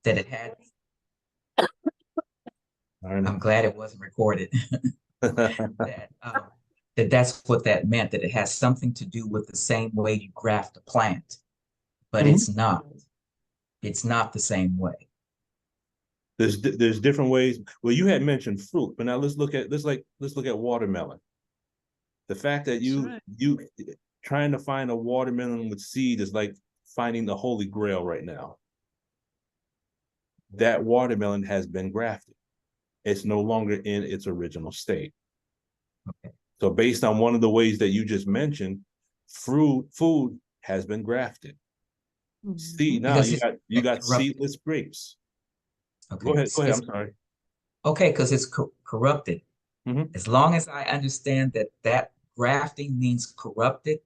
that it had. All right. I'm glad it wasn't recorded. that that's what that meant, that it has something to do with the same way you graft a plant, but Mhm. it's not. It's not the same way. There's different ways. Well, you had mentioned fruit, but now let's look at watermelon. The fact that That's right. you trying to find a watermelon with seed is like finding the holy grail right now. That watermelon has been grafted. It's no longer in its original state. Okay. So based on one of the ways that you just mentioned, food has been grafted. See, now Because it's you got corrupted. seedless grapes. Okay. Go ahead. I'm sorry. Okay, because it's corrupted. Mhm. As long as I understand that that grafting means corrupted,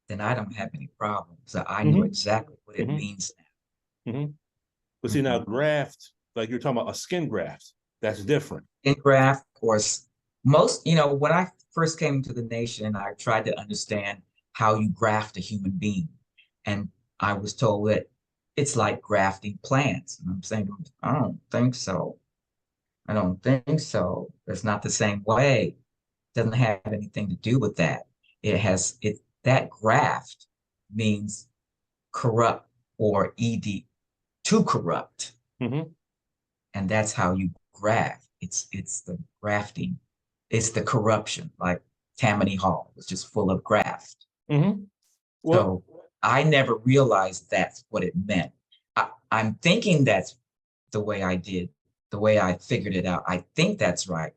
then I don't have any problem. So I know Mhm. exactly what it Mhm. means Mhm. But now. see now graft, like you're talking about a skin graft, that's different. In graft, of course, most, when I first came to the nation, I tried to understand how you graft a human being. And I was told that it's like grafting plants. And I'm saying, I don't think so. I don't think so. It's not the same way. It doesn't have anything to do with that. That graft means corrupt or ed to corrupt. Mhm. And that's how you graft. It's the grafting. It's the corruption. Like Tammany Hall was just full of graft. Mhm. Well, So I never realized that's what it meant. I'm thinking that's the way I did, the way I figured it out. I think that's right.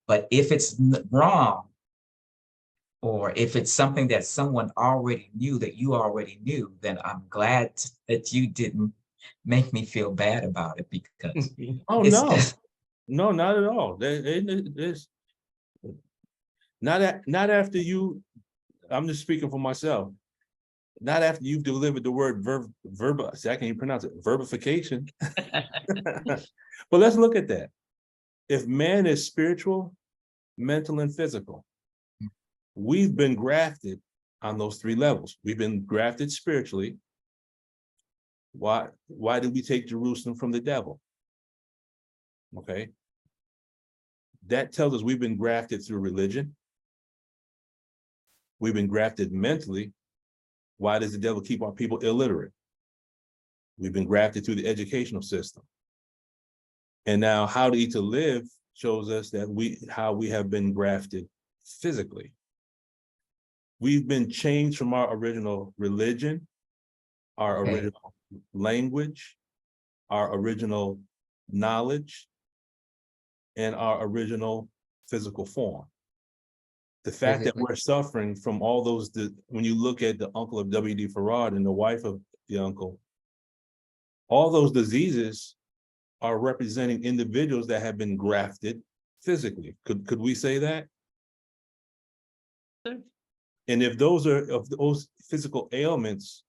But if it's wrong, or if it's something that someone already knew that you already knew, then I'm glad that you didn't make me feel bad about it, because oh it's no, no, not at all. There's not after you. I'm just speaking for myself. Not after you've delivered the word verba. See, I can't even pronounce it. Verbification. But let's look at that. If man is spiritual, mental, and physical, we've been grafted on those three levels. We've been grafted spiritually. Why did we take Jerusalem from the devil? Okay. That tells us we've been grafted through religion. We've been grafted mentally. Why does the devil keep our people illiterate? We've been grafted through the educational system. And now how to eat to live shows us that how we have been grafted physically. We've been changed from our original religion, our okay. original language, our original knowledge, and our original physical form. The fact that Physically. we're suffering from all those, when you look at the uncle of W.D. Farad and the wife of the uncle, all those diseases are representing individuals that have been grafted physically. Could we say that? Sure. And if those physical ailments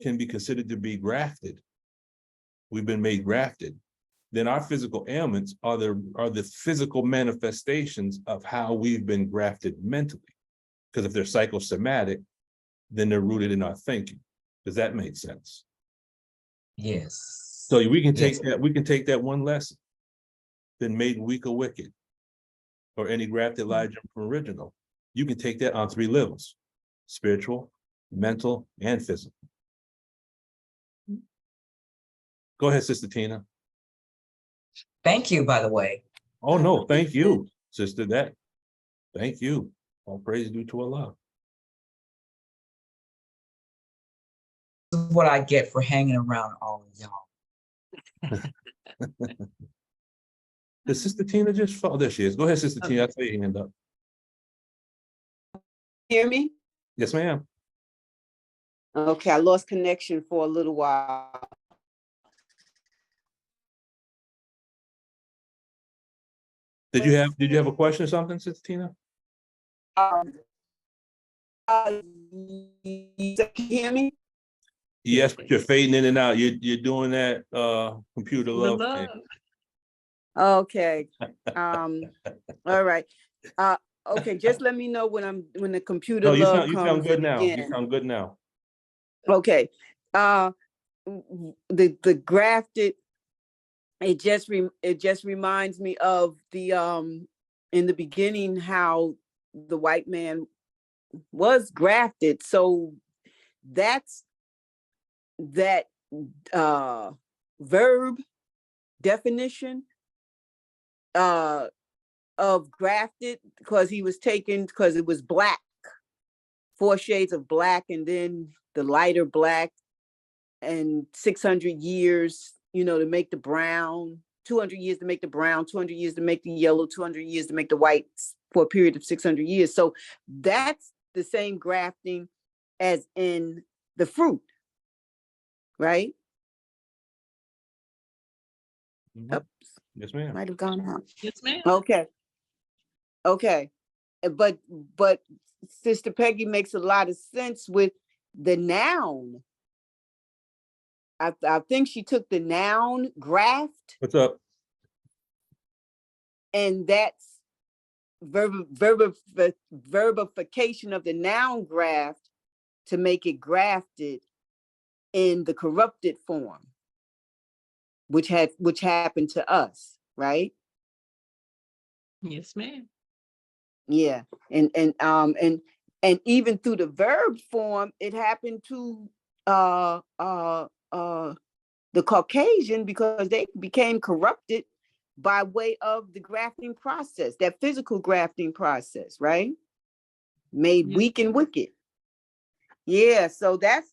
can be considered to be grafted, we've been made grafted, then our physical ailments are the physical manifestations of how we've been grafted mentally. Because if they're psychosomatic, then they're rooted in our thinking. Does that make sense? Yes. So we can Yes. take that one lesson, been made weak or wicked, or any grafted lie from original. You can take that on three levels: spiritual, mental, and physical. Go ahead, Sister Tina. Thank you, by the way. Oh no, thank you, Sister. Thank you. All praise due to Allah. This is what I get for hanging around all of y'all. Did Sister Tina just fall? There she is. Go ahead, Sister Tina. I saw your hand up. Hear me? Yes, ma'am. Okay, I lost connection for a little while. Did you have a question or something, Sister Tina? Um, you hear me? Yes, but you're fading in and out. You're doing that computer The love thing. love. Okay. All right. Okay, just let me know when the computer No, love you sound comes good now. You again. sound good now. Okay. The grafted it just reminds me of the in the beginning how the white man was grafted. So that's that verb definition of grafted, because he was taken because it was black, 4 shades of black, and then the lighter black, and 600 years, you know, to make the brown, 200 years to make the brown, 200 years to make the yellow, 200 years to make the white, for a period of 600 years. So that's the same grafting as in the fruit, right? Mhm. Oops, Yes, ma'am. might have gone out. Yes, ma'am. Okay. Okay. But Sister Peggy makes a lot of sense with the noun. I think she took the noun graft, What's up? and that's verbification of the noun graft to make it grafted in the corrupted form, which happened to us, right? Yes, ma'am. Yeah, and even through the verb form, it happened to the Caucasian, because they became corrupted by way of the grafting process, that physical grafting process, right? Made Yes. weak and wicked. Yeah, so that's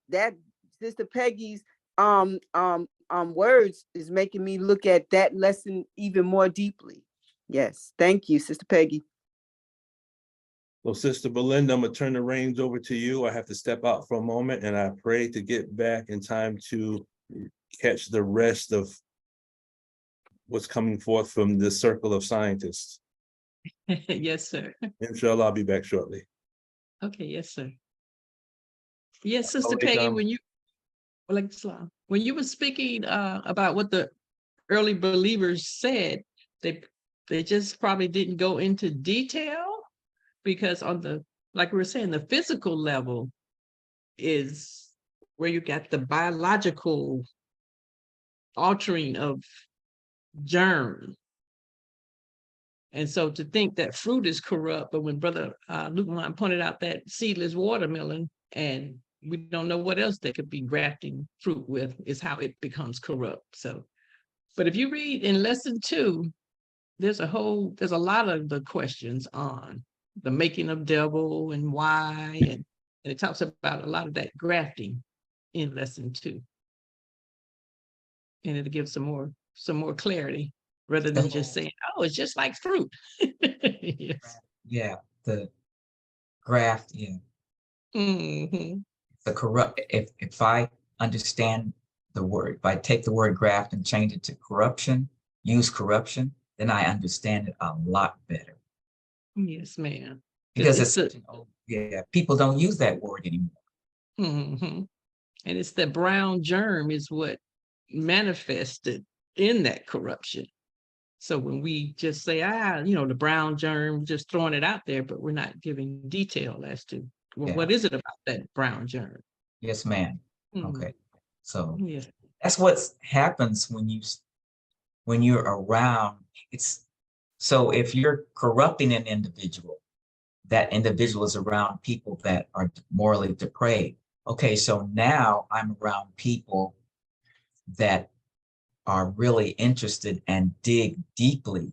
that. Sister Peggy's words is making me look at that lesson even more deeply. Yes, thank you, Sister Peggy. So Sister Belinda, I'm gonna turn the reins over to you. I have to step out for a moment, and I pray to get back in time to catch the rest of what's coming forth from the circle of scientists. Yes, sir. Inshallah, I'll be back shortly. Okay, yes, sir. Yes, Sister Alaikum. Peggy, when you were speaking about what the early believers said, they just probably didn't go into detail, because on the, like we were saying, the physical level is where you got the biological altering of germ. And so to think that fruit is corrupt, but when Brother Luke pointed out that seedless watermelon, and we don't know what else they could be grafting fruit with, is how it becomes corrupt. So, but if you read in lesson 2, there's a lot of the questions on the making of devil and why, and it talks about a lot of that grafting in lesson 2. And it'll give some more clarity, rather than just saying, oh, it's just like fruit. Yes. Yeah, the graft, yeah. Mm-hmm. The corrupt, if I understand the word, if I take the word graft and change it to corruption, use corruption, then I understand it a lot better. Yes, ma'am. Because it's such an old, yeah, people don't use that word anymore. Mm-hmm. And it's the brown germ is what manifested in that corruption. So when we just say, the brown germ, just throwing it out there, but we're not giving detail as to, well, what is it about that brown germ? Yes, ma'am. Mm-hmm. Okay. So yes, that's what happens when you're around. So if you're corrupting an individual, that individual is around people that are morally depraved. Okay, so now I'm around people that are really interested and dig deeply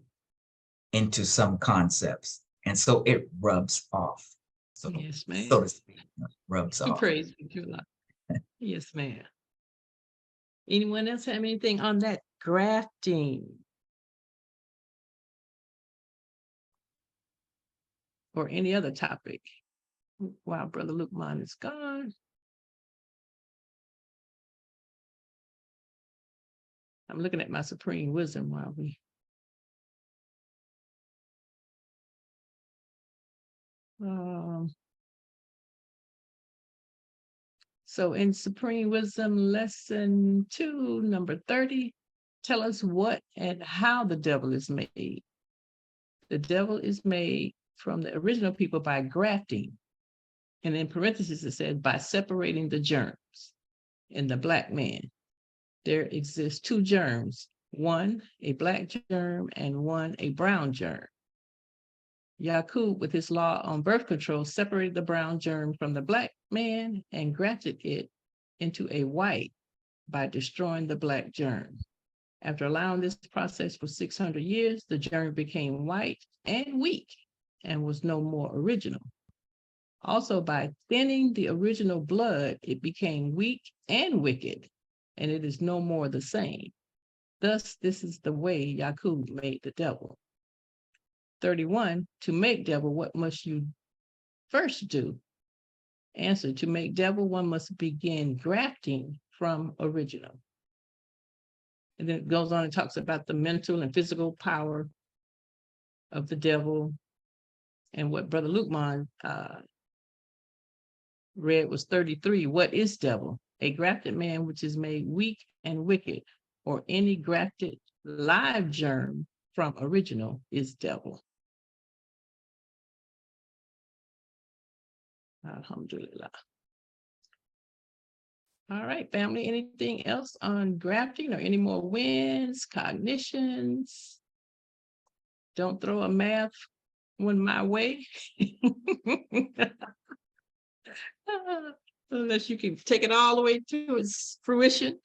into some concepts. And so it rubs off. So, yes, ma'am. so to speak, rubs off. Praise be. Yes, ma'am. Anyone else have anything on that grafting? Or any other topic? Wow, Brother Luke Mine is gone. I'm looking at my supreme wisdom while we. So in Supreme Wisdom lesson 2, number 30, tell us what and how the devil is made. The devil is made from the original people by grafting. And in parentheses, it says by separating the germs. In the black man, there exists 2 germs, one a black germ and one a brown germ. Yaqub, with his law on birth control, separated the brown germ from the black man and grafted it into a white by destroying the black germ. After allowing this process for 600 years, the germ became white and weak and was no more original. Also, by thinning the original blood, it became weak and wicked, and it is no more the same. Thus, this is the way Yaqub made the devil. 31, to make devil, what must you first do? Answer, to make devil, one must begin grafting from original. And then it goes on and talks about the mental and physical power of the devil. And what Brother Lukman read was 33. What is devil? A grafted man which is made weak and wicked, or any grafted live germ from original is devil. Alhamdulillah. All right, family, anything else on grafting or any more wins, cognitions? Don't throw a math one my way. Unless you can take it all the way to its fruition.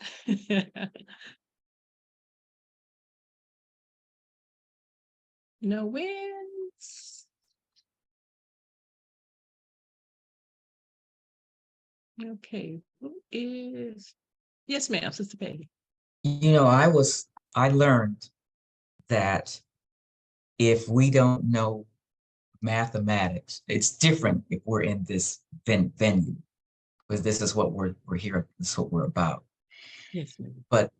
No wins. Okay, who is? Yes, ma'am, Sister Peggy. You know, I learned that if we don't know mathematics, it's different if we're in this venue, because this is what we're here, this is what we're about. Yes, ma'am. But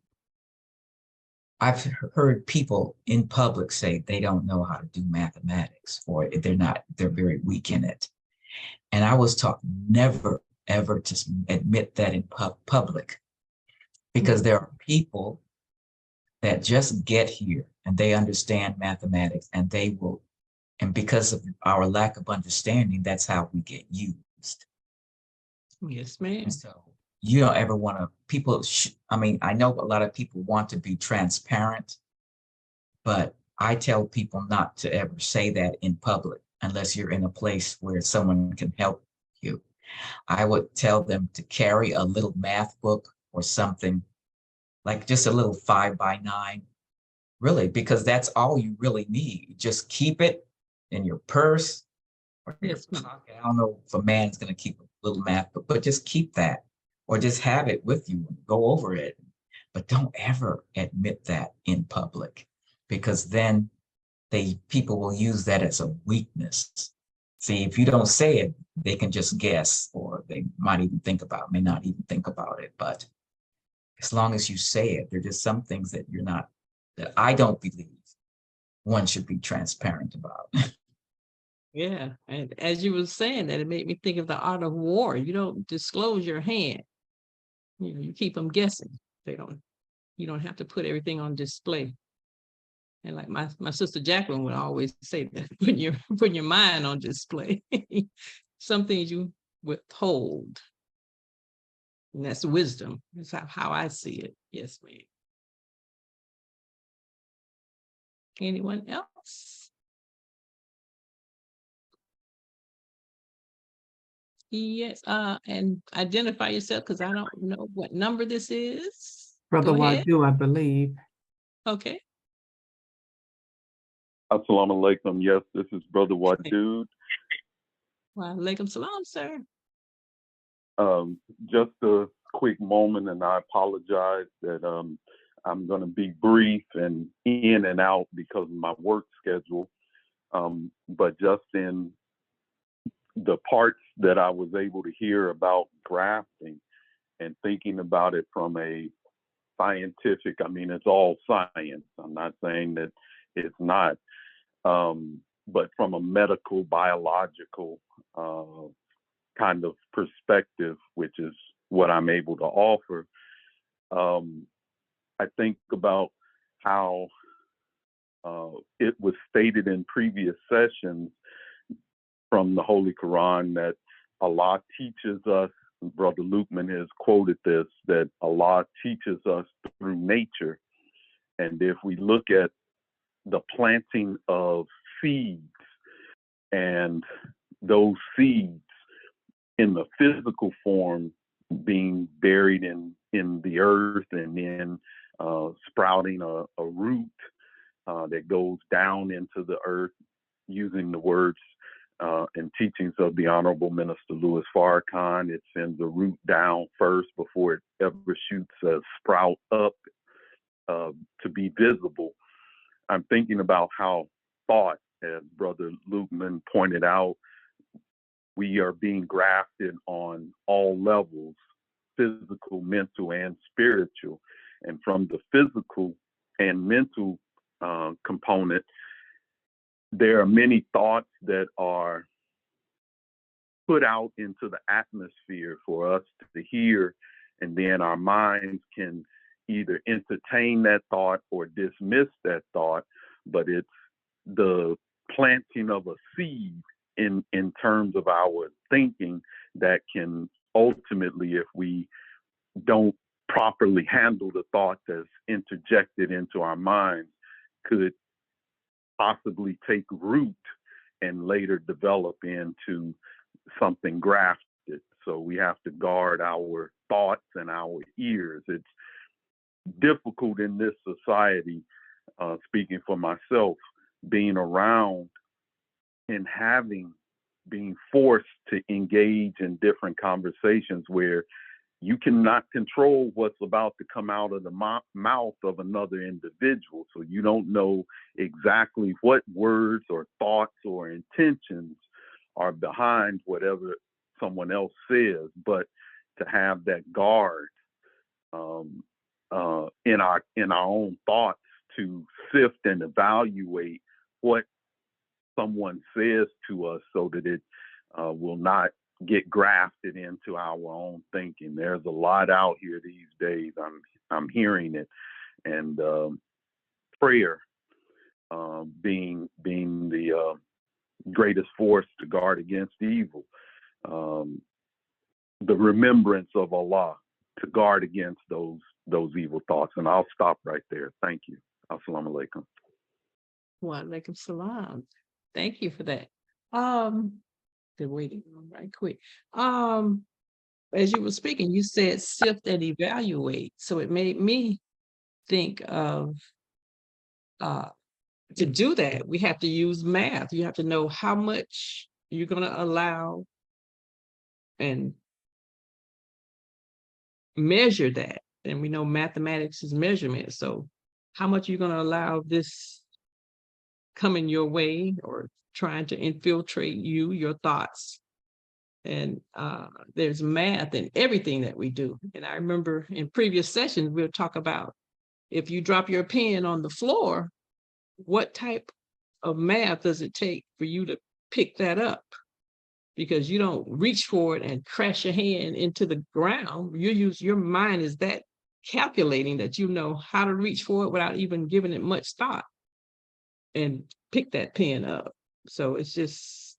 I've heard people in public say they don't know how to do mathematics, or they're very weak in it. And I was taught never, ever to admit that in public, because there are people that just get here and they understand mathematics, and they will, and because of our lack of understanding, that's how we get used. Yes, ma'am. And so you don't ever want to, I mean, I know a lot of people want to be transparent, but I tell people not to ever say that in public unless you're in a place where someone can help you. I would tell them to carry a little math book or something, like just a little 5x9, really, because that's all you really need. Just keep it in your purse or your pocket. I don't know if a man's going to keep a little math book, but just keep that, or just have it with you and go over it. But don't ever admit that in public, because then people will use that as a weakness. See, if you don't say it, they can just guess, or they may not even think about it. But as long as you say it, there are just some things that that I don't believe one should be transparent about. Yeah, and as you were saying that, it made me think of the art of war. You don't disclose your hand. You keep them guessing. You don't have to put everything on display. And like my sister Jacqueline would always say that, putting your mind on display. Some things you withhold. And that's wisdom. That's how I see it. Yes, ma'am. Anyone else? Yes, and identify yourself, because I don't know what number this is. Brother Go ahead. Wadu, I believe. Okay. Assalamu alaikum. Yes, this is Brother Wadud. Wa alaikum salam, sir. Just a quick moment, and I apologize that I'm going to be brief and in and out because of my work schedule. But just in the parts that I was able to hear about grafting and thinking about it from a scientific, I mean, it's all science. I'm not saying that it's not. But from a medical, biological kind of perspective, which is what I'm able to offer, I think about how it was stated in previous sessions from the Holy Quran that Allah teaches us, Brother Lukman has quoted this, that Allah teaches us through nature. And if we look at the planting of seeds, and those seeds in the physical form being buried in the earth, and then sprouting a root that goes down into the earth, using the words and teachings of the Honorable Minister Louis Farrakhan. It sends a root down first before it ever shoots a sprout up to be visible. I'm thinking about how thought, as Brother Lukeman pointed out, we are being grafted on all levels, physical, mental, and spiritual. And from the physical and mental component, there are many thoughts that are put out into the atmosphere for us to hear, and then our minds can either entertain that thought or dismiss that thought. But it's the planting of a seed in terms of our thinking that can ultimately, if we don't properly handle the thought that's interjected into our minds, could possibly take root and later develop into something grafted. So we have to guard our thoughts and our ears. It's difficult in this society, speaking for myself, being around and being forced to engage in different conversations where you cannot control what's about to come out of the mouth of another individual. So you don't know exactly what words or thoughts or intentions are behind whatever someone else says, but to have that guard in our own thoughts to sift and evaluate what someone says to us so that it will not get grafted into our own thinking. There's a lot out here these days. I'm hearing it, and prayer being the greatest force to guard against evil. The remembrance of Allah to guard against those evil thoughts. And I'll stop right there. Thank you. Assalamu alaikum. Wa alaikum salam. Thank you for that. They're waiting right quick. As you were speaking, you said sift and evaluate. So it made me think of to do that, we have to use math. You have to know how much you're going to allow and measure that. And we know mathematics is measurement. So how much you're going to allow this coming your way or trying to infiltrate you, your thoughts. And there's math in everything that we do. And I remember in previous sessions, we'll talk about if you drop your pen on the floor, what type of math does it take for you to pick that up? Because you don't reach for it and crash your hand into the ground. Your mind is that calculating that you know how to reach for it without even giving it much thought and pick that pen up. So it's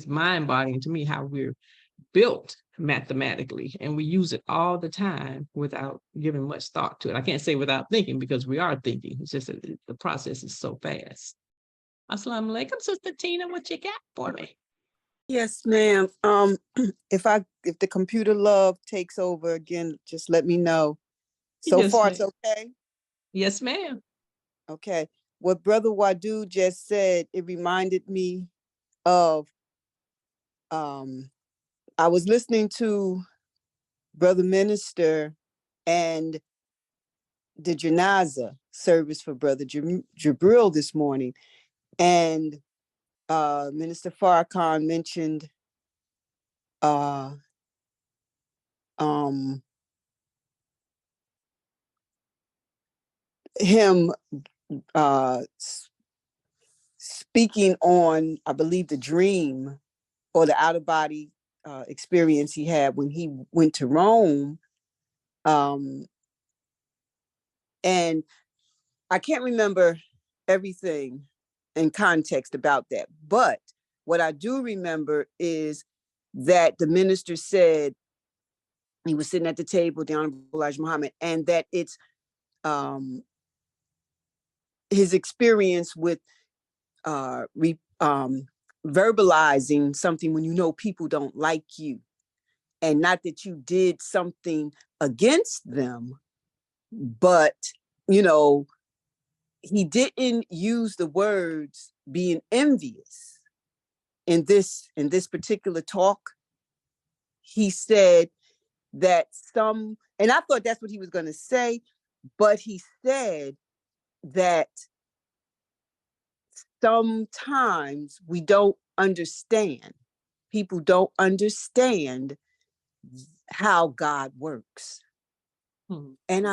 mind-boggling to me how we're built mathematically, and we use it all the time without giving much thought to it. I can't say without thinking, because we are thinking. It's just that the process is so fast. Assalamu alaikum, Sister Tina, what you got for me? Yes, ma'am. If the computer love takes over again, just let me know. So Yes, far, it's ma'am. okay. Yes, ma'am. Okay. What Brother Wadu just said, it reminded me of, I was listening to Brother Minister and the Janaza service for Brother Jabril this morning. And Minister Farrakhan mentioned him speaking on, I believe, the dream or the out-of-body experience he had when he went to Rome. And I can't remember everything in context about that. But what I do remember is that the minister said, he was sitting at the table, the Honorable Elijah Muhammad, and that it's his experience with verbalizing something when you know people don't like you, and not that you did something against them, but you know, he didn't use the words being envious in this particular talk. He said that some, and I thought that's what he was going to say, but he said that sometimes we don't understand. People don't understand how God works. And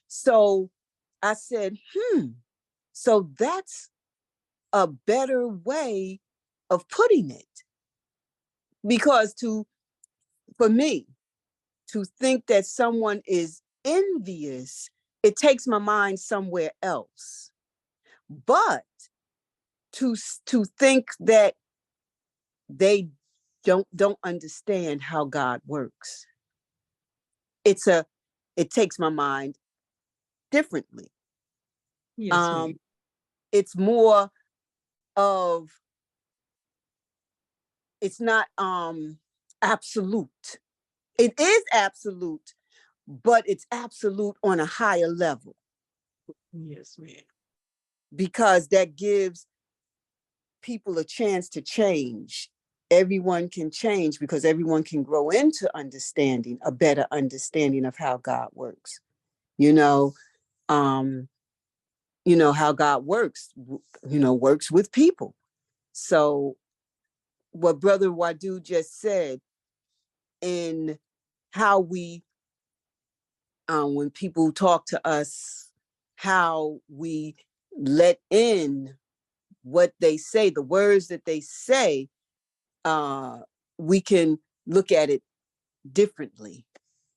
so I said, so that's a better way of putting it. Because for me, to think that someone is envious, it takes my mind somewhere else. But to think that they don't understand how God works, it takes my mind differently. Yes, It's more of, it's not absolute. It is absolute, but it's absolute on a higher level. yes, ma'am. Because that gives people a chance to change. Everyone can change because everyone can grow into understanding, a better understanding of how God works. How God works, works with people. So what Brother Wadu just said, in how we, when people talk to us, how we let in what they say, the words that they say, we can look at it differently,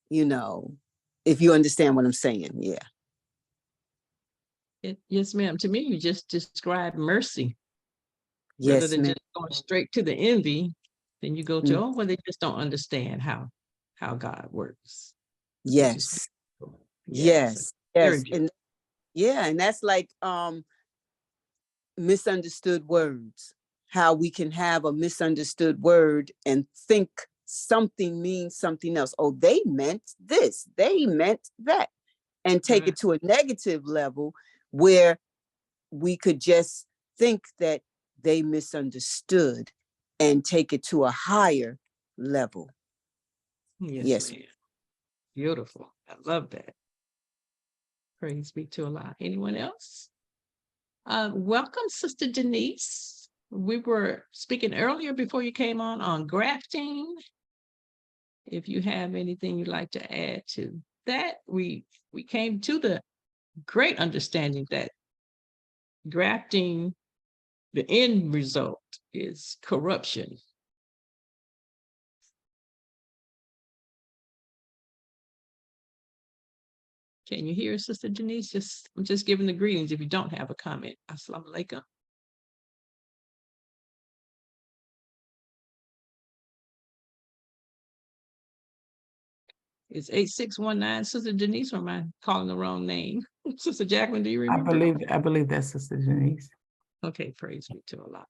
if you understand what I'm saying. Yeah. Yes, ma'am. To me, you just described mercy. Yes, rather than ma'am. just going straight to the envy, then you go to, Mm. oh, well, they just don't understand how God works. Yes. Yes. Yes. And and that's like misunderstood words. How we can have a misunderstood word and think something means something else. Oh, they meant this, they meant that, and take it to a negative level where we could just think that they misunderstood and take it to a higher level. Yes. Ma'am. Beautiful. I love that. Praise be to Allah. Anyone else? Welcome, Sister Denise. We were speaking earlier before you came on grafting. If you have anything you'd like to add to that, we came to the great understanding that grafting, the end result is corruption. Can you hear Sister Denise? I'm just giving the greetings if you don't have a comment. Assalamu alaikum. It's 8619. Sister Denise, or am I calling the wrong name? Sister Jacqueline, do you remember? I believe that's Sister Denise. Okay, praise be to Allah.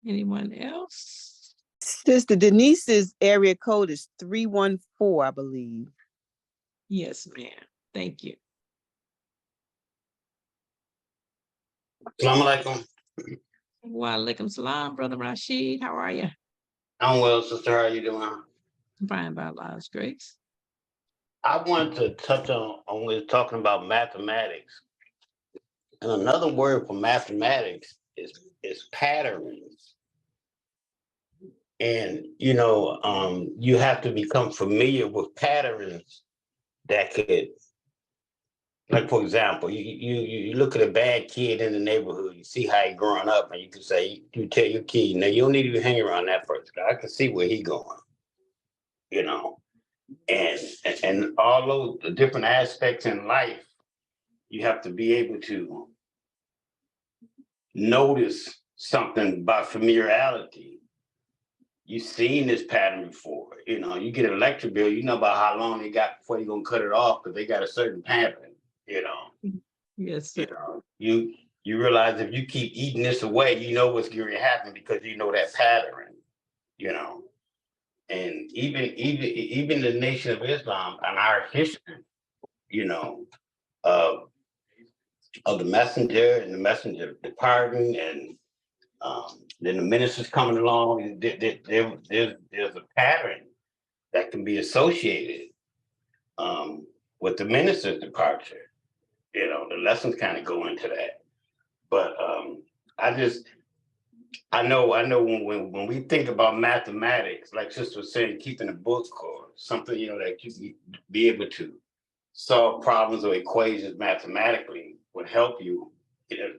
Anyone else? Sister Denise's area code is 314, I believe. Yes, ma'am. Thank you. Assalamu alaikum. Wa alaikum salam, Brother Rashid. How are you? I'm well, sister. How are you doing? I'm fine by Allah's grace. I wanted to touch on when we were talking about mathematics. And another word for mathematics is patterns. And you have to become familiar with patterns that could, like for example, you look at a bad kid in the neighborhood, you see how he growing up, and you can say, you tell your kid, now you don't need to hang around that person. I can see where he going, And all those the different aspects in life, you have to be able to notice something by familiarity. you've seen this pattern before. You know, you get an electric bill, you know about how long they got before you're gonna cut it off because they got a certain pattern, you know. Yes, sir. You know, you realize if you keep eating this away, you know what's going to happen because you know that pattern, you know. And even the Nation of Islam and our history, you know, of the messenger and the messenger departing, and then the ministers coming along. There's a pattern that can be associated with the minister's departure. You know, the lessons kind of go into that. But I know when we think about mathematics, like Sister was saying, keeping a book or something, you know, that you can be able to solve problems or equations mathematically would help you.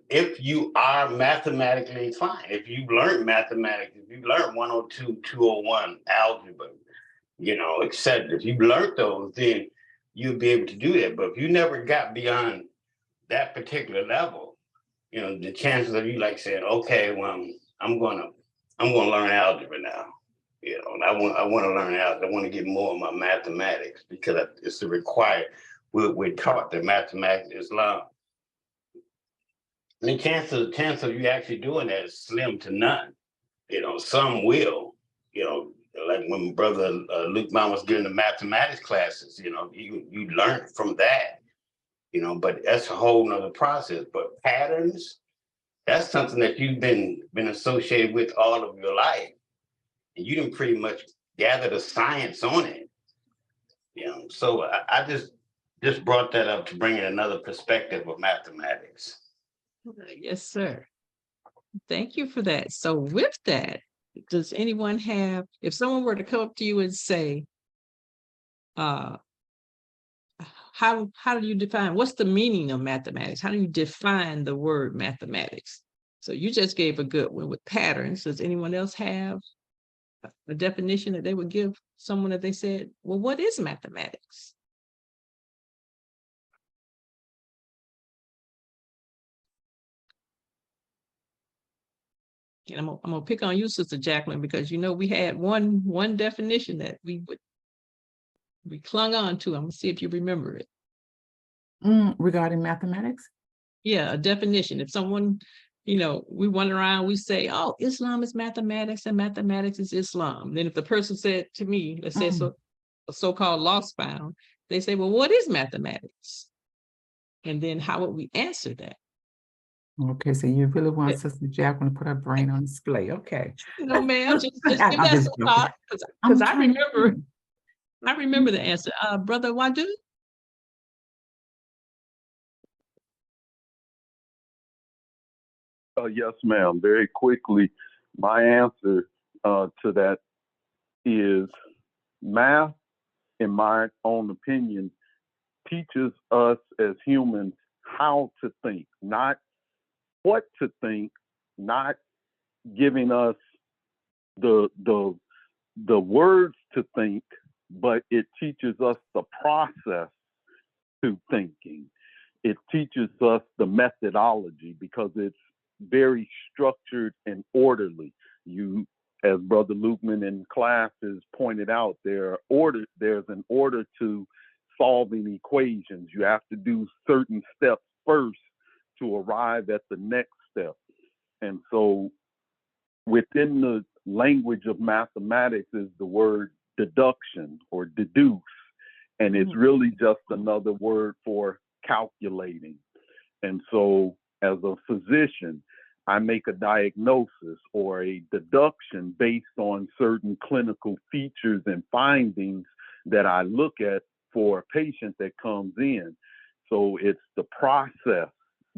If you are mathematically inclined, if you learned mathematics, if you learned 102, 201, algebra, you know, etc. If you learned those, then you'll be able to do that. But if you never got beyond that particular level, you know, the chances of you like saying, okay, well, I'm gonna learn algebra now. You know, and I want to learn algebra. I want to get more of my mathematics because it's the required. We're taught that mathematics is Islam. And the chance of you actually doing that is slim to none. You know, some will. You know, like when Brother Luke Mount was giving the mathematics classes. You know, you learn from that. You know, but that's a whole nother process. But patterns, that's something that you've been associated with all of your life. And you didn't pretty much gather the science on it. You know, so I just brought that up to bring in another perspective of mathematics. Yes, sir. Thank you for that. So with that, does anyone have, if someone were to come up to you and say, how do you define, what's the meaning of mathematics? How do you define the word mathematics? So you just gave a good one with patterns. Does anyone else have a definition that they would give someone that they said, well, what is mathematics? And I'm gonna pick on you, Sister Jacqueline, because you know we had one definition that we clung on to. I'm gonna see if you remember it. Regarding mathematics? Yeah, a definition. If someone, you know, we went around, we say, oh, Islam is mathematics and mathematics is Islam. Then if the person said to me, let's say a so-called lost found, they say, well, what is mathematics? And then how would we answer that? Okay, so you really want Yeah. Sister Jacqueline to put her brain on display. Okay. No, ma'am, just give I'm that just some joking. thought, I'm because I trying to remember, think. the answer. Brother Wadu? Yes, ma'am. Very quickly, my answer to that is math, in my own opinion, teaches us as humans how to think, not what to think, not giving us the words to think, but it teaches us the process to thinking. It teaches us the methodology because it's very structured and orderly. You, as Brother Lukeman in class has pointed out, there's an order to solving equations. You have to do certain steps first to arrive at the next step. And so within the language of mathematics is the word deduction or deduce. And it's really just another word for calculating. And so as a physician, I make a diagnosis or a deduction based on certain clinical features and findings that I look at for a patient that comes in. So it's the process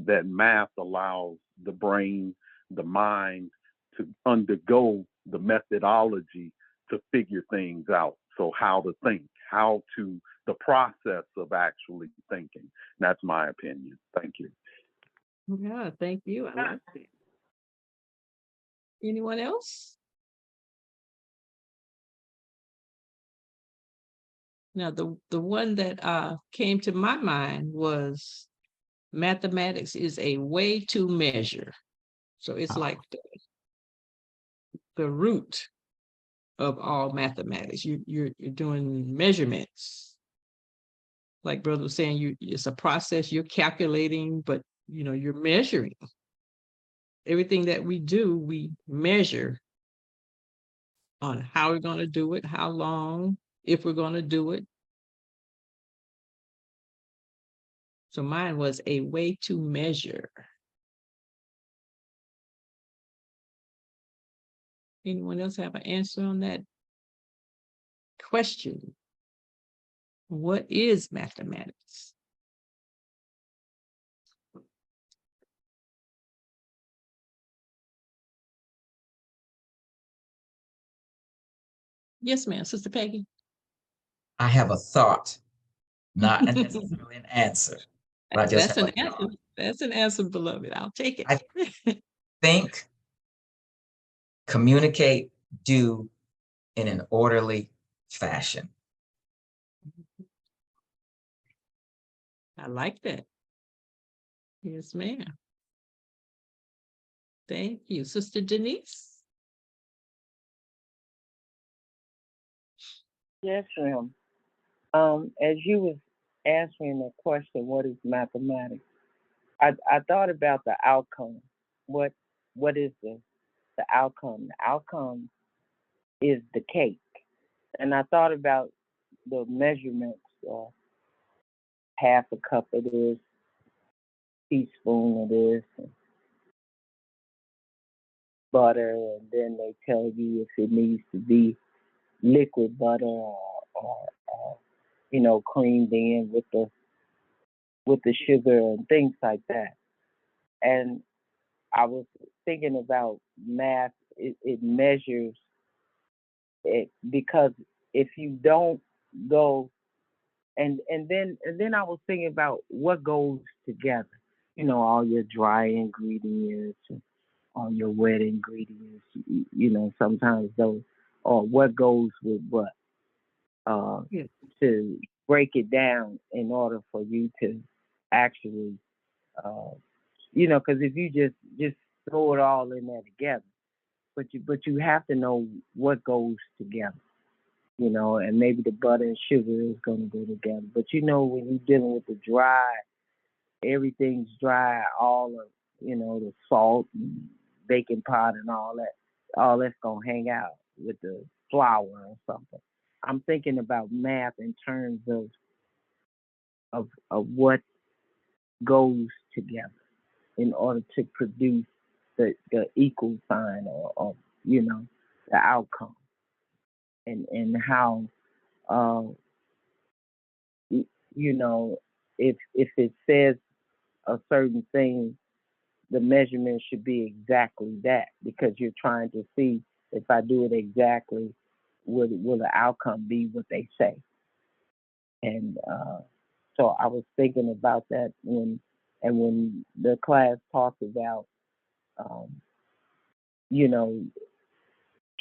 that math allows the brain, the mind to undergo the methodology to figure things out. So how to think, the process of actually thinking. That's my opinion. Thank you. Yeah, thank you. I like that. Anyone else? Now, the one that came to my mind was mathematics is a way to measure. So it's like the root of all mathematics. You're doing measurements. Like brother was saying, it's a process you're calculating, but you're measuring. Everything that we do, we measure on how we're going to do it, how long, if we're going to do it. So mine was a way to measure. Anyone else have an answer on that question? What is mathematics? Yes, ma'am, Sister Peggy. I have a thought, not necessarily an answer, but I just That's have an a answer. thought. That's an answer, beloved. I'll take it. I think, communicate, do in an orderly fashion. I like that. Yes, ma'am. Thank you. Sister Denise? Yes, ma'am. As you was answering the question, what is mathematics? I thought about the outcome. What is the outcome? The outcome is the cake. And I thought about the measurements, half a cup of this, teaspoon of this, and butter, and then they tell you if it needs to be liquid butter or creamed in with the sugar and things like that. And I was thinking about math. It measures it, because if you don't go and then I was thinking about what goes together. All your dry ingredients and all your wet ingredients. Sometimes those, or what goes with what. Yeah. To break it down in order for you to actually, because if you just throw it all in there together, but you have to know what goes together, and maybe the butter and sugar is going to go together. But when you're dealing with the dry, everything's dry, all of the salt and baking powder and all that's going to hang out with the flour or something. I'm thinking about math in terms of what goes together in order to produce the equal sign or the outcome, and how if it says a certain thing, the measurement should be exactly that, because you're trying to see if I do it exactly, will the outcome be what they say. And so I was thinking about that when the class talked about you know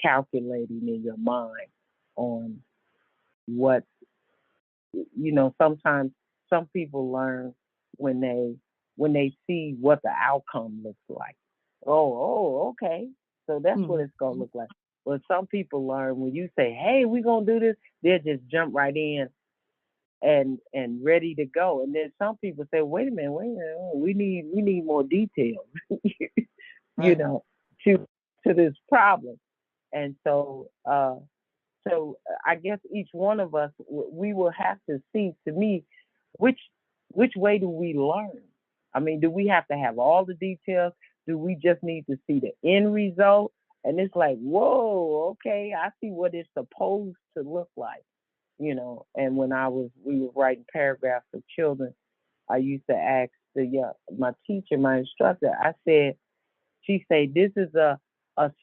calculating in your mind on what sometimes some people learn when they see what the outcome looks like. Okay, so that's what it's gonna look like. But some people learn when you say, hey, we're gonna do this, they'll just jump right in and ready to go. And then some people say, wait a minute, we need more details, Right. to this problem. And so I guess each one of us, we will have to see, to me, which way do we learn? I mean, do we have to have all the details? Do we just need to see the end result? And it's like, whoa, okay, I see what it's supposed to look like, And when we were writing paragraphs for children, I used to ask my teacher, my instructor, she said, this is a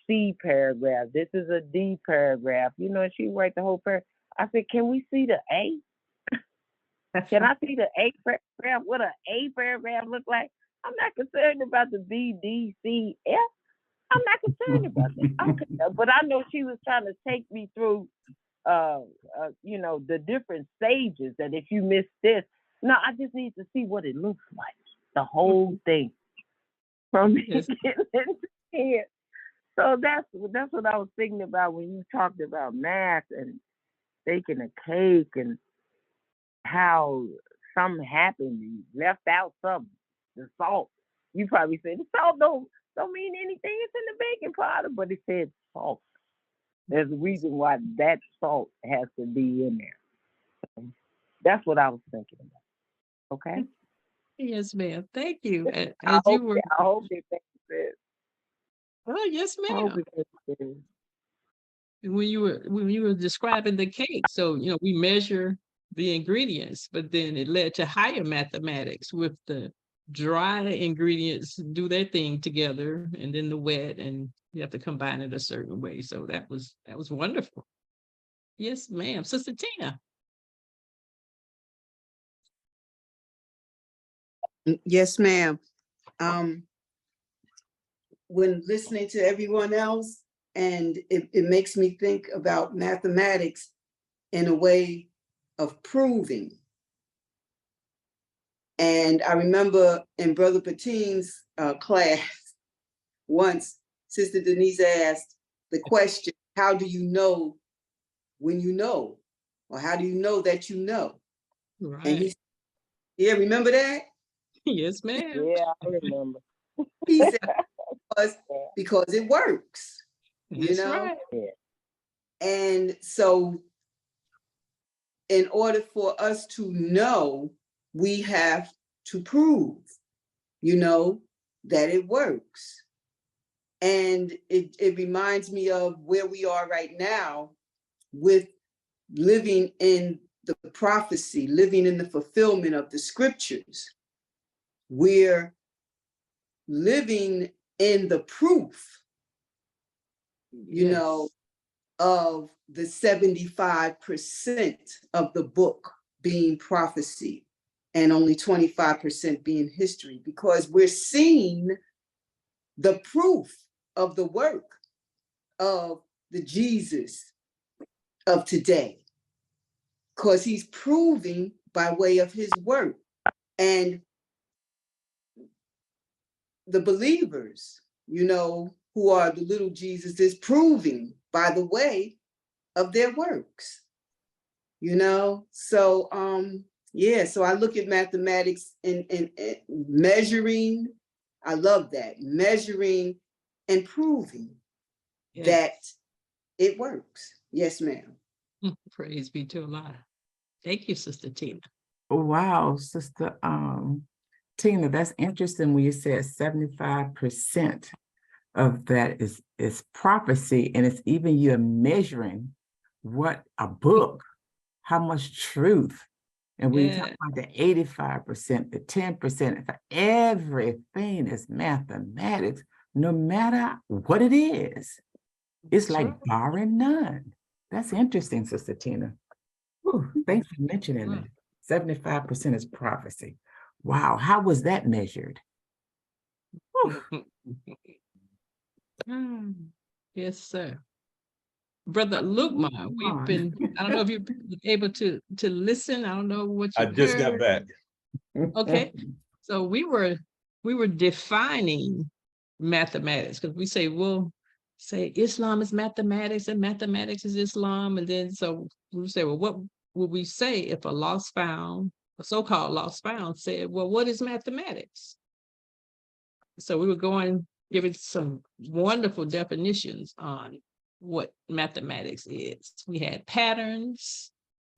C paragraph, this is a D paragraph, and she write the whole paragraph. I said, can we see the A? Can I see the A paragraph? What an A paragraph look like? I'm not concerned about the B, D, C, F. I'm not concerned about that. But I know she was trying to take me through, the different stages. That if you miss this, no, I just need to see what it looks like, the whole thing, from Yes. beginning to end. So that's what I was thinking about when you talked about math and baking a cake and how something happened. You left out something, the salt. You probably said the salt don't mean anything. It's in the baking powder, but it said salt. There's a reason why that salt has to be in there. That's what I was thinking about. Okay. Yes, ma'am. Thank you. I As you were, hope it makes sense. oh, yes, I hope ma'am. it makes sense. When you were describing the cake, so we measure the ingredients, but then it led to higher mathematics with the dry ingredients do their thing together, and then the wet, and you have to combine it a certain way. So that was wonderful. Yes, ma'am. Sister Tina. Yes, ma'am. When listening to everyone else, and it makes me think about mathematics in a way of proving. And I remember in Brother Pateen's class, once Sister Denise asked the question, how do you know when you know? Or how do you know that you know? Right. And he, yeah, remember that? Yes, ma'am. Yeah, I remember. He said, because it works, That's right. And so in order for us to know, we have to prove, that it works. And it reminds me of where we are right now with living in the prophecy, living in the fulfillment of the scriptures. We're living in the proof, of the 75% of the book being prophecy and only 25% being history, because we're seeing the proof of the work of the Jesus of today, because he's proving by way of his work. And the believers, who are the little Jesus, is proving by the way of their works, So, so I look at mathematics and measuring. I love that, measuring and proving that it works. Yes, ma'am. Praise be to Allah. Thank you, Sister Tina. Wow, Sister Tina, that's interesting when you said 75% of that is prophecy, and it's even you're measuring what a book, how much truth. And we talk about the 85%, the 10%, everything is mathematics, no matter what it is. It's like barring none. That's interesting, Sister Tina. Whew, thanks for mentioning that. 75% is prophecy. Wow, how was that measured? Yes, sir. Brother Lukman, we've been, I don't know if you've been able to listen. I don't know what you I just got back. Okay. So we were defining mathematics, because we say, Islam is mathematics and mathematics is Islam. And then so we say, well, what would we say if a so-called lost found said, well, what is mathematics? So we were giving some wonderful definitions on what mathematics is. We had patterns,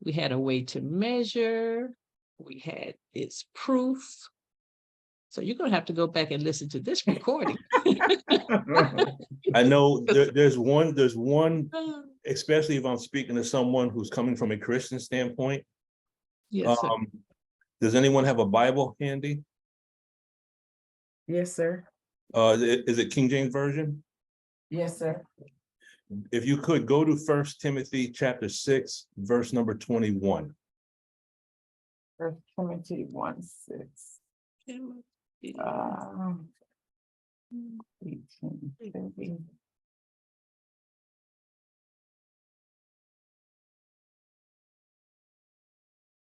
we had a way to measure, we had its proof. So you're gonna have to go back and listen to this recording. I know there's one, especially if I'm speaking to someone who's coming from a Christian standpoint. Yes, sir. Does anyone have a Bible handy? Yes, sir. Is it King James Version? Yes, sir. If you could go to 1 Timothy chapter 6, verse number 21. 1 Timothy 1:6. 18:30.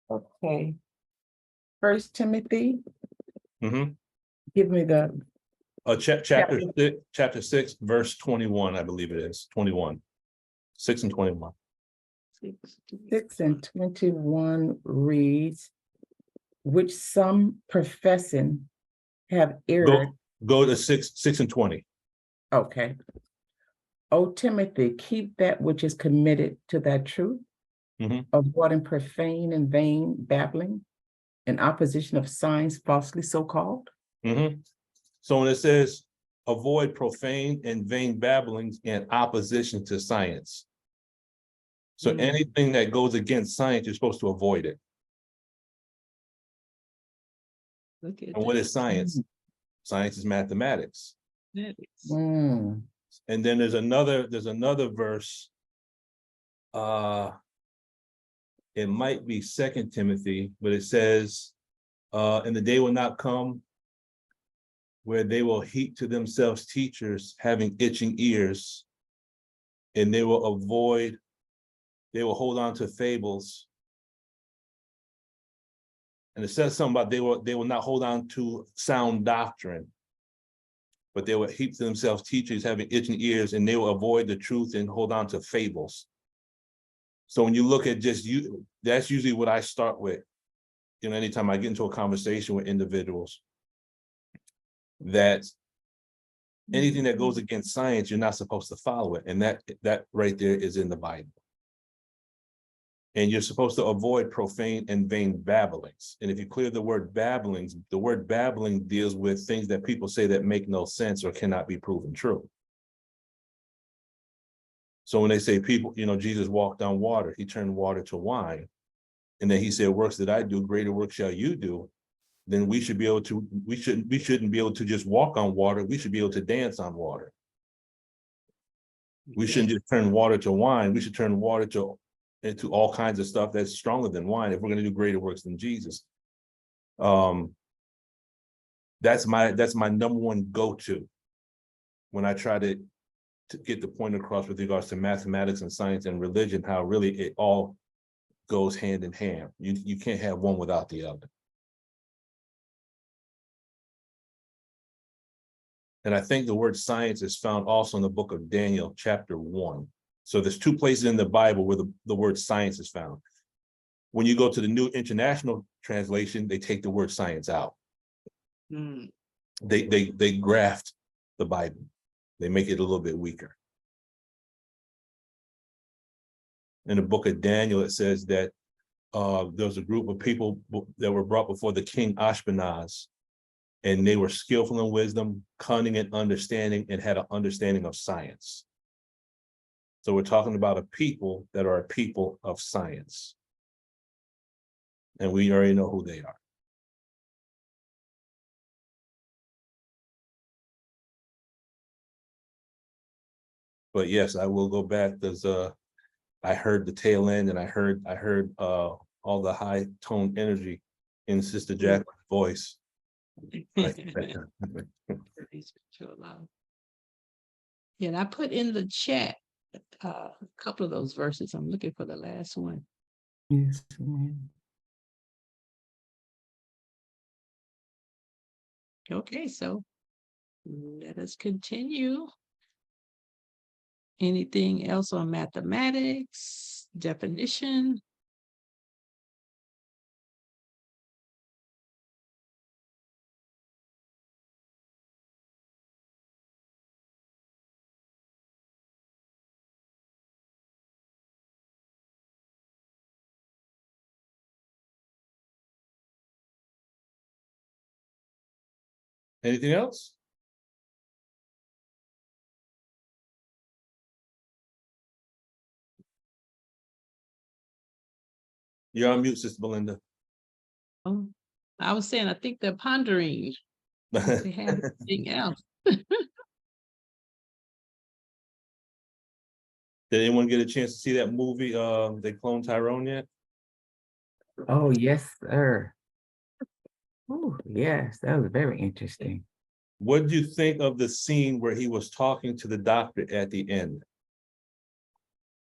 Okay. 1 Timothy. Mm-hmm. Give me the Chapter 6, verse 21, I believe it is, 21. 6 and 21. 6 and 21 reads, which some professing have erred. Go to 6 and 20. Okay. O Timothy, keep that which is committed to thy truth, avoiding profane and vain babbling, in opposition of signs falsely so called. So when it says avoid profane and vain babblings in opposition to science. So anything that goes against science, you're supposed to avoid it. Look at And what that. is science? Science is mathematics. Mm. And then there's another verse. It might be 2 Timothy, but it says, and the day will not come where they will heap to themselves teachers having itching ears, and they will hold on to fables. And it says something about they will not hold on to sound doctrine, but they will heap to themselves teachers having itching ears, and they will avoid the truth and hold on to fables. So when you look at just you, that's usually what I start with. You know, anytime I get into a conversation with individuals, that anything that goes against science, you're not supposed to follow it. And that right there is in the Bible. And you're supposed to avoid profane and vain babblings. And if you clear the word babblings, the word babbling deals with things that people say that make no sense or cannot be proven true. So when they say people, you know, Jesus walked on water, he turned water to wine. And then he said, works that I do, greater work shall you do. Then we should be able to, we shouldn't be able to just walk on water. We should be able to dance on water. We shouldn't just turn water to wine. We should turn water into all kinds of stuff that's stronger than wine if we're going to do greater works than Jesus. That's my number one go-to when I try to get the point across with regards to mathematics and science and religion, how really it all goes hand in hand. You can't have one without the other. And I think the word science is found also in the book of Daniel, chapter 1. So there's 2 places in the Bible where the word science is found. When you go to the New International Translation, they take the word science out. They graft the Bible. They make it a little bit weaker. In the book of Daniel, it says that there was a group of people that were brought before the king Ashpenaz, and they were skillful in wisdom, cunning in understanding, and had an understanding of science. So we're talking about a people that are a people of science. And we already know who they are. But yes, I will go back. There's I heard the tail end, and I heard all the high tone energy in Sister Jacqueline's voice. Yeah, and I put in the chat a couple of those verses. I'm looking for the last one. Yes, ma'am. Okay, so let us continue. Anything else on mathematics, definition? Anything else? You're on mute, Sister Belinda. Oh, I was saying, I think they're pondering. If they have anything else. Did anyone get a chance to see that movie, They Cloned Tyrone yet? Oh, yes, sir. Oh, yes, that was very interesting. What did you think of the scene where he was talking to the doctor at the end?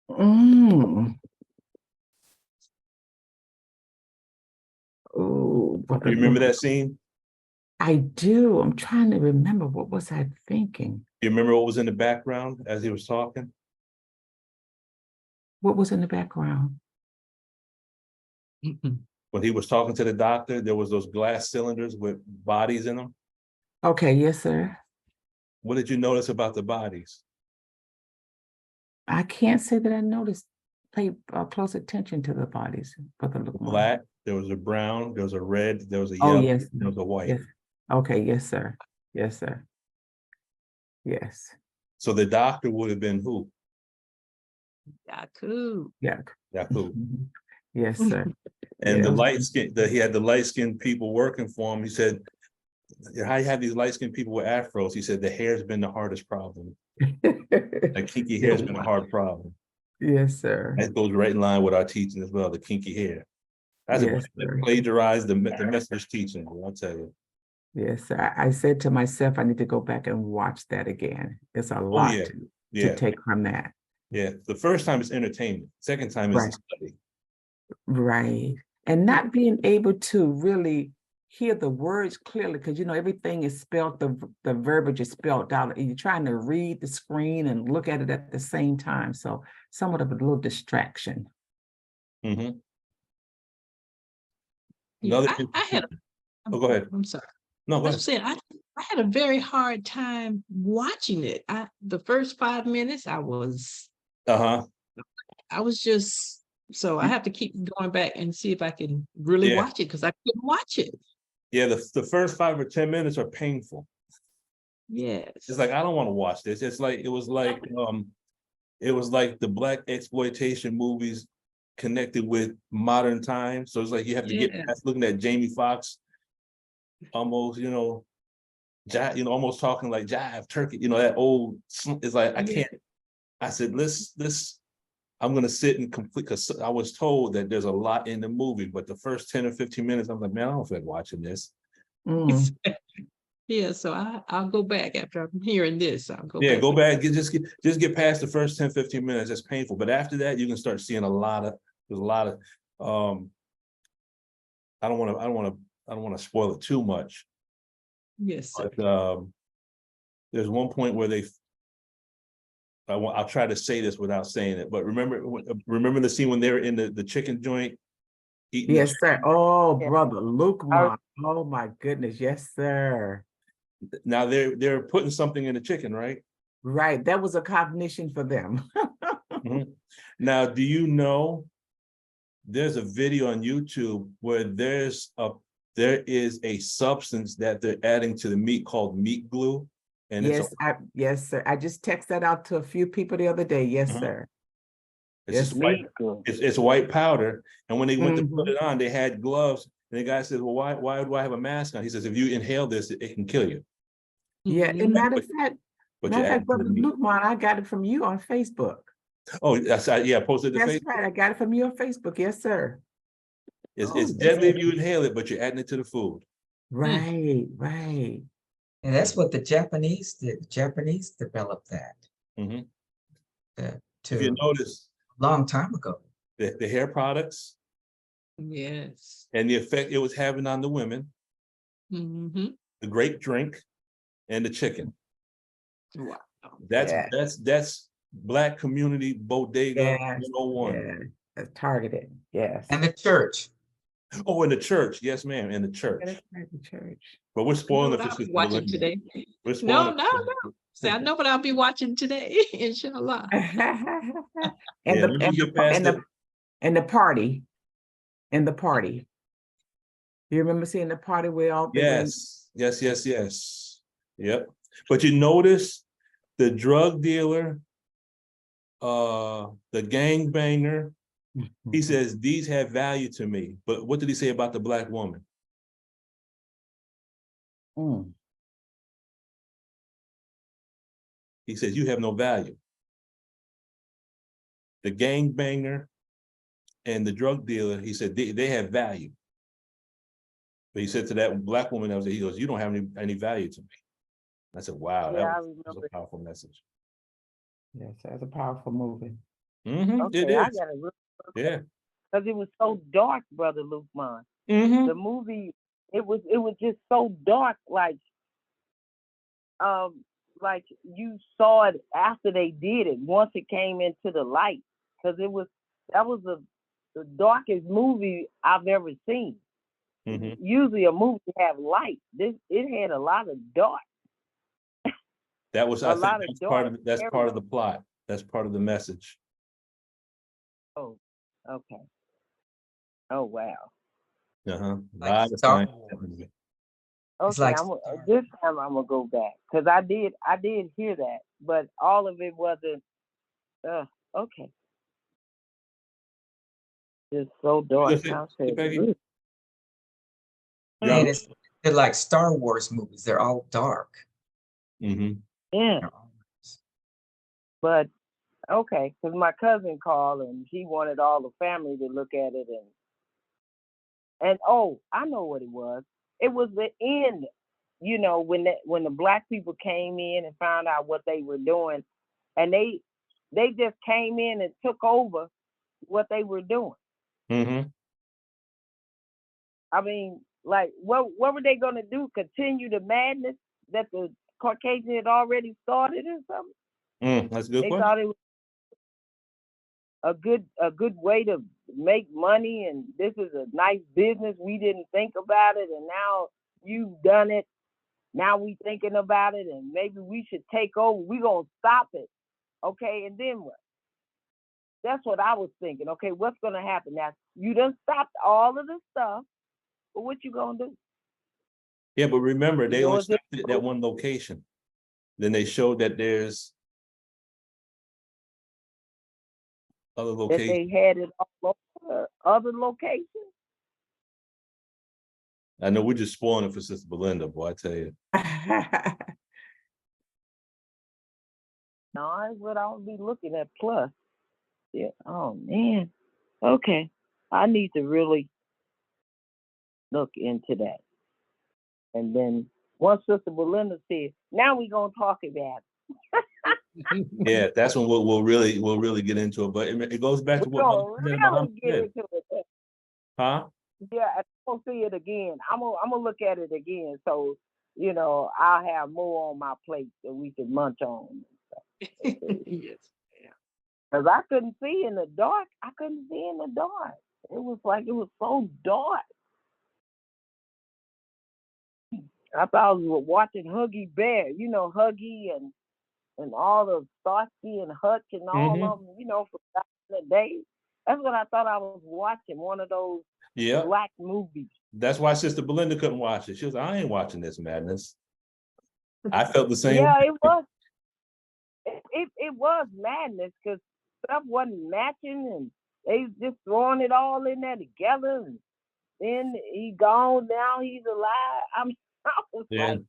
Oh, You remember that scene? I do. I'm trying to remember, what was I thinking? You remember what was in the background as he was talking? What was in the background? When he was talking to the doctor, there was those glass cylinders with bodies in them. Okay, yes, sir. What did you notice about the bodies? I can't say that I noticed, paid close attention to the bodies, but the look. Black, there was a brown, there was a red, there was a Oh, yellow, yes. there was a white. Yes. Okay, yes, sir. Yes, sir. Yes. So the doctor would have been who? Yaku. Yeah. Yaku. Yes, sir. And the Yeah. light skin, he had the light skinned people working for him. He said, how you have these light skinned people with afros? He said the hair's been the hardest problem. Like kinky hair's been a hard problem. Yes, sir. That goes right in line with our teaching as well, the kinky hair. That's Yes, a sir. plagiarized the message teaching, I'll tell you. Yes, sir. I said to myself, I need to go back and watch that again. It's a lot yeah. to Yeah, take from that. yeah. The first time is entertainment. Second time is a Right. study. Right. And not being able to really hear the words clearly, because everything is spelled, the verbiage is spelled out, and you're trying to read the screen and look at it at the same time. So somewhat of a little distraction. Mm-hmm. Yeah, Another. I had. Oh, go ahead. I'm sorry. No, I go was ahead. saying I had a very hard time watching it. The first 5 minutes I was just, so I have to keep going back and see if I can really Yeah. watch it, because I couldn't watch it. Yeah, the first 5 or 10 minutes are painful. Yes. It's like, I don't want to watch this. It's like, it was like the Black exploitation movies connected with modern times. So it's like you have to get Yeah. past looking at Jamie Foxx, almost, almost talking like jive turkey, that old, it's like, I can't. I said, I'm gonna sit and complete, because I was told that there's a lot in the movie, but the first 10 or 15 minutes, I'm like, man, I don't feel like watching this. Mm. Yeah, so I'll go back after I'm hearing this. I'll go Yeah, back. go back, just get past the first 10, 15 minutes. It's painful. But after that, you can start seeing there's a lot of I don't want to spoil it too much. Yes, sir. But there's one point where I'll try to say this without saying it, but remember the scene when they were in the chicken joint eating? Yes, sir. Oh, Yeah. brother Luke, oh my goodness, yes, sir. Now they're putting something in the chicken, right? Right, that was a cognition for them. Mhm. Now, do you know there's a video on YouTube where there is a substance that they're adding to the meat called meat glue, and Yes, sir. I just texted that out to a few people the other day. Yes, Mhm. sir. it's Yes, just white. It's white powder, and when they went to put Mhm. it on, they had gloves. And the guy says, "Well, why do I have a mask on?" He says, "If you inhale this, it can kill you." Yeah, Mhm. and matter of fact, But you add it to Brother the meat. Luke, I got it from you on Facebook. Oh, yeah, I posted the That's face. right, I got it from you on Facebook. Yes, sir. It's deadly if you inhale it, but you're adding it to the food. Right, right. And that's what the Japanese did. The Japanese developed that Mhm. uh, If you to notice, a long time ago. the hair products Yes. and the effect it was having on the women, Hmm. the grape drink, and the chicken. Wow. Yeah. That's Black community bodega Yes, 101. yeah, targeted, yes. And the church. Oh, in the church, yes, ma'am, in the church. That's right, the church. But we're I know spoiling what it for I'll be Sister watching Melinda. today. We're No, spoiling no, no. See, I know what I'll be watching today, inshallah. And Yeah, once you get past the party. And the party. You remember seeing the party where all the Yes. Yep. But you notice the drug dealer, the gangbanger, he says, these have value to me. But what did he say about the Black woman? Mm. He says, you have no value. The gangbanger and the drug dealer, he said, they have value. But he said to that Black woman, he goes, you don't have any value to me. I said, wow, Yeah, I that was remember. a powerful message. Yes, that's a powerful movie. It Okay, I is. gotta look Yeah. because it was so dark, Brother Lukman. Mm-hmm. The movie, it was just so dark, like you saw it after they did it, once it came into the light, because that was the darkest movie I've ever seen. Mhm. Usually a movie have light. It had a lot of dark. That was, A I think lot of that's part dark of, that's part of the plot. That's part of the message. Oh, okay. Oh wow. Uh-huh. Like Lot of Star science. Wars. It's Okay, like this time I'm gonna go back because I did hear that, but all of it wasn't. Okay. It's so dark. Just say- I say said, back "Ugh." and they're like Star Wars movies. They're all dark. Mm-hmm. Yeah, They're all- but okay, because my cousin called and he wanted all the family to look at it and oh, I know what it was. It was the end. You know, when the black people came in and found out what they were doing, and they just came in and took over what they were doing. Mm-hmm. I mean, like, what were they gonna do? Continue the madness that the Caucasian had already started or something? That's a good They question. thought it was a good way to make money, and this is a nice business. We didn't think about it, and now you've done it. Now we thinking about it, and maybe we should take over. We gonna stop it, okay? And then what? That's what I was thinking. Okay, what's gonna happen now? You done stopped all of the stuff, but what you gonna do? Yeah, but remember, they only Yours is- stopped at that one location. Then they showed that there's other That locations. they had it all over other locations? I know we're just spoiling it for Sister Belinda, boy, I tell you. No, that's what I'll be looking at. Plus, yeah. Oh man. Okay, I need to really look into that. And then once Sister Belinda said, "Now we gonna talk about it." Yeah, that's when we'll really get into it. But it goes back to We're what gonna Mother President really Muhammad get said. into it. Huh? Yeah, I'm gonna see it again. I'm gonna look at it again. So, you know, I'll have more on my plate that we can munch on. Yes. Cause I couldn't see in the dark. I couldn't see in the dark. It was like it was so dark. I thought I was watching Huggy Bear. You know, Huggy and all the Starsky and Hutch and all Mhm. of them. You know, from back in the day. That's what I thought I was watching. One of those Yeah, black movies. that's why Sister Belinda couldn't watch it. She was, I ain't watching this madness. I felt the same. Yeah, it was. It was madness because stuff wasn't matching and they just throwing it all in there together. And then he gone, now he's alive. I was Yeah. like,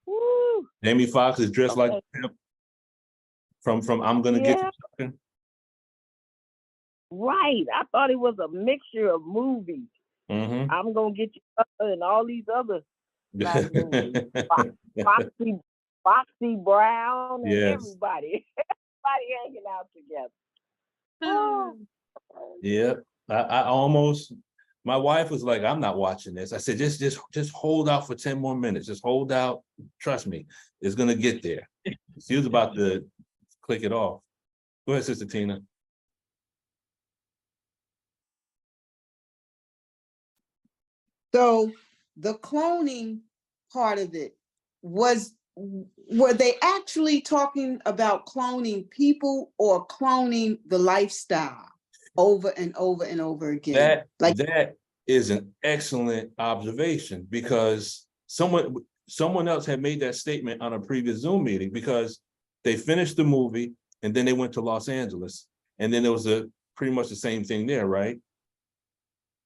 woo. Jamie Foxx is dressed like Okay. a pimp from I'm Gonna Get Yeah. You Sucker. Right. I thought it was a mixture of movies. Mhm. I'm gonna get you and all these other black movies. Foxy Brown and Yes. everybody. Everybody hanging out together. Oh. Yeah, I almost, my wife was like, I'm not watching this. I said, just hold out for 10 more minutes. Just hold out. Trust me, it's gonna get there. She was about to click it off. Go ahead, Sister Tina. So the cloning part of it were they actually talking about cloning people or cloning the lifestyle over and over and over again? That is an excellent observation because someone else had made that statement on a previous Zoom meeting because they finished the movie and then they went to Los Angeles and then there was pretty much the same thing there, right?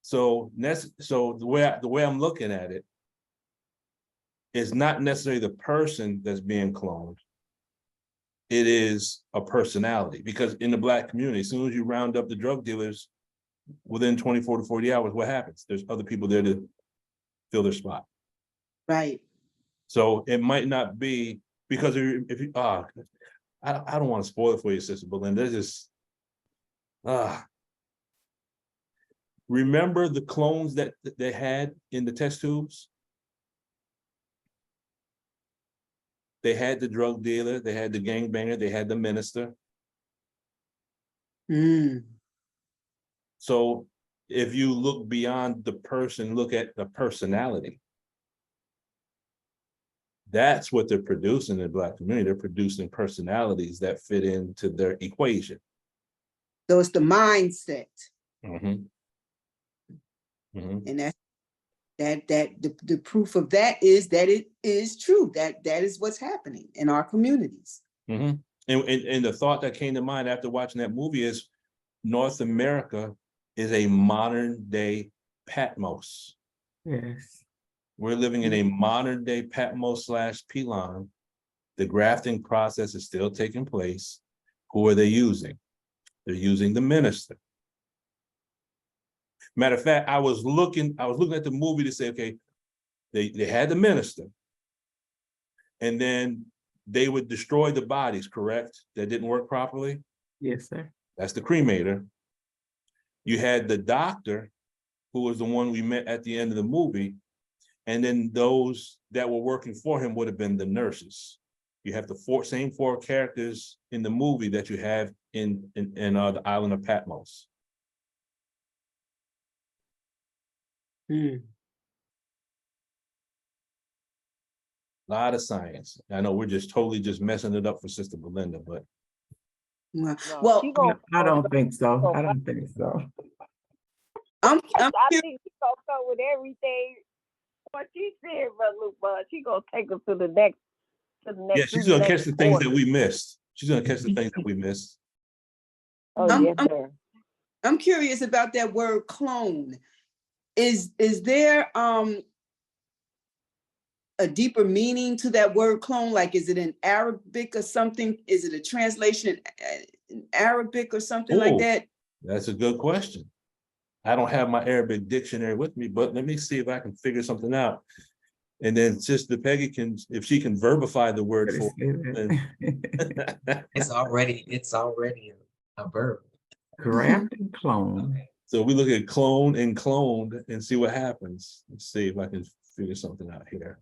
So the way I'm looking at it is not necessarily the person that's being cloned. It is a personality because in the Black community, as soon as you round up the drug dealers, within 24 to 40 hours, what happens? There's other people there to fill their spot. Right. So it might not be because if you I don't want to spoil it for you, Sister Belinda. There's just remember the clones that they had in the test tubes? They had the drug dealer, they had the gangbanger, they had the minister. Mm. So if you look beyond the person, look at the personality. That's what they're producing in the Black community. They're producing personalities that fit into their equation. So it's the mindset. Mhm. Mhm. And the proof of that is that it is true, that is what's happening in our communities. Mhm. And the thought that came to mind after watching that movie is North America is a modern day Patmos. Yes. We're living in a modern day Patmos / Pelon. The grafting process is still taking place. Who are they using? They're using the minister. Matter of fact, I was looking at the movie to say, okay, they had the minister, and then they would destroy the bodies, correct? That didn't work properly. Yes, sir. That's the cremator. You had the doctor, who was the one we met at the end of the movie, and then those that were working for him would have been the nurses. You have the same four characters in the movie that you have in the island of Patmos. Mm. A lot of science. I know we're just totally just messing it up for Sister Belinda, but No, Well, she gonna I go don't think so. so I don't think so. I'm I curious. think she gonna go with everything what she said, Brother Luke, but she gonna take us to the next yeah, through she's the gonna next catch the things that order. we missed. She's gonna catch the things that we missed. Oh yes, sir. I'm curious about that word clone. Is there a deeper meaning to that word clone? Like, is it in Arabic or something? Is it a translation in Arabic or something like Oh, that? that's a good question. I don't have my Arabic dictionary with me, but let me see if I can figure something out. And then Sister Peggy can, if she can verbify the word Better for say that. It's already a verb. Graft and clone. So we look at clone and cloned and see what happens. Let's see if I can figure something out here.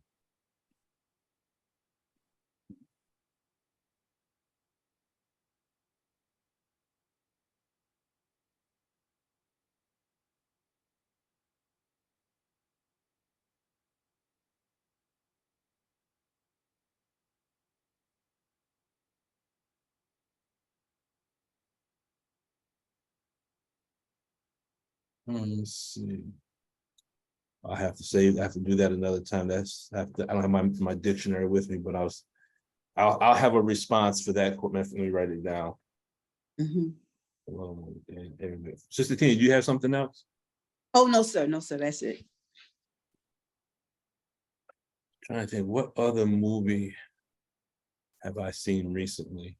Let's see. I have to do that another time. I don't have my dictionary with me, but I'll have a response for that. Let me write it down. Mhm. Sister Tina, do you have something else? Oh, no, sir. No, sir. That's it. Trying to think, what other movie have I seen recently?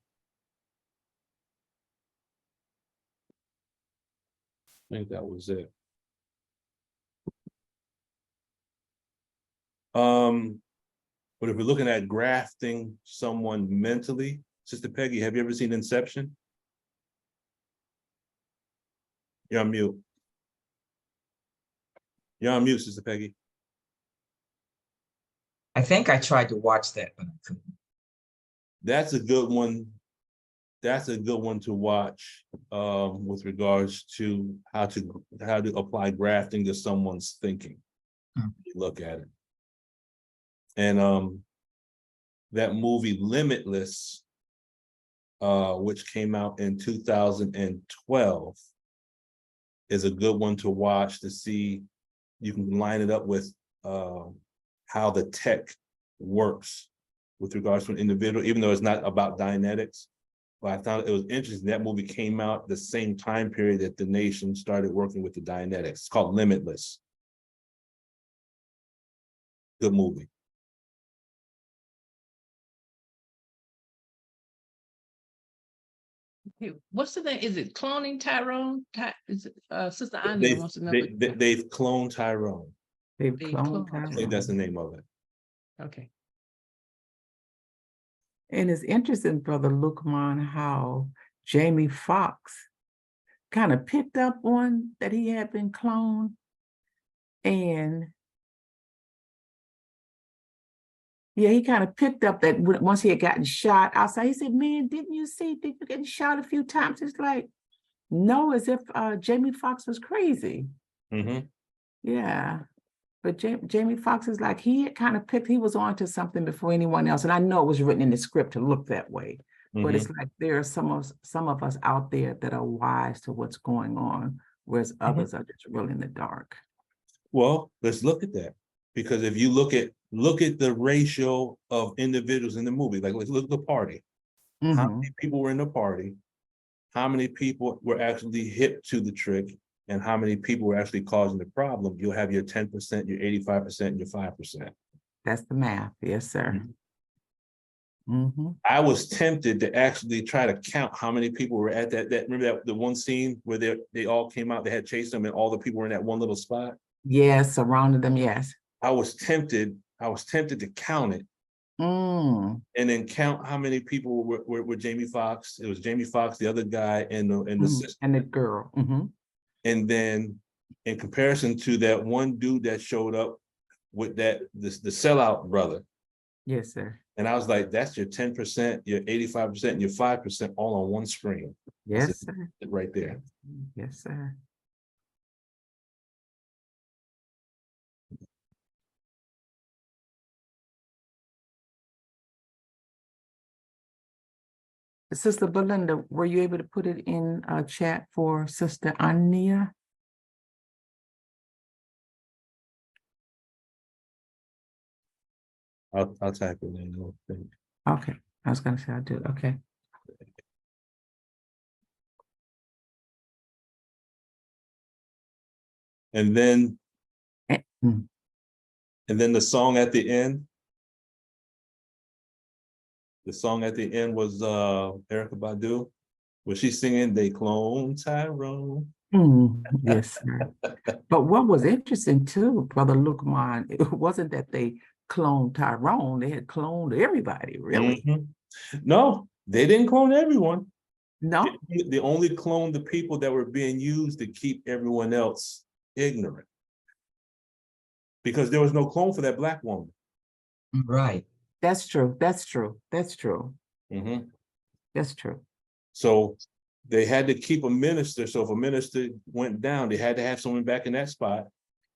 I think that was it. But if we're looking at grafting someone mentally, Sister Peggy, have you ever seen Inception? You're on mute. You're on mute, Sister Peggy. I think I tried to watch that, but I couldn't. That's a good one. That's a good one to watch with regards to how to apply grafting to someone's thinking. You look at it. And that movie Limitless, which came out in 2012, is a good one to watch to see. You can line it up with how the tech works with regards to an individual, even though it's not about Dianetics. But I thought it was interesting. That movie came out the same time period that the nation started working with the Dianetics. It's called Limitless. Good movie. What's the name? Is it cloning Tyrone? Is it Sister Anya wants to know? They've cloned Tyrone. They've They cloned cloned I think that's the Tyrone. name of it. Okay. And it's interesting, Brother Lukman, how Jamie Foxx kind of picked up on that he had been cloned, and Yeah, he kind of picked up that once he had gotten shot outside, he said, man, didn't you get shot a few times? It's like, no, as if Jamie Foxx was crazy. Mm-hmm. Yeah. But Jamie Foxx is like, he had kind of picked, he was onto something before anyone else. And I know it was written in the script to look that way. But it's like there are some of us out there that are wise to what's going on, whereas others are just really in the dark. Well, let's look at that. Because if you look at the ratio of individuals in the movie, like let's look at the party. How many people were in the party? How many people were actually hip to the trick? And how many people were actually causing the problem? You'll have your 10%, your 85%, and your 5%. That's the math. Yes, sir. I was tempted to actually try to count how many people were at that remember that the one scene where they all came out, they had chased them, and all the people were in that one little spot? Yes, surrounded them, yes. I was tempted to count it. And then count how many people were Jamie Foxx. It was Jamie Foxx, the other guy, and the sister. And the girl. And then in comparison to that one dude that showed up with the sellout brother. Yes, sir. And I was like, that's your 10%, your 85%, and your 5% all on one screen. Yes, sir. Right there. Yes, sir. Sister Belinda, were you able to put it in a chat for Sister Ania? I'll type it in. Okay, I was gonna say I'll do it. Okay. And then the song at the end. The song at the end was Erykah Badu. Was she singing "They Clone Tyrone"? Yes, sir. But what was interesting too, Brother Lukman, it wasn't that they cloned Tyrone, they had cloned everybody, really. No, they didn't clone everyone. No. They only cloned the people that were being used to keep everyone else ignorant. Because there was no clone for that Black woman. Right. That's true. That's true. That's true. That's true. So they had to keep a minister. So if a minister went down, they had to have someone back in that spot.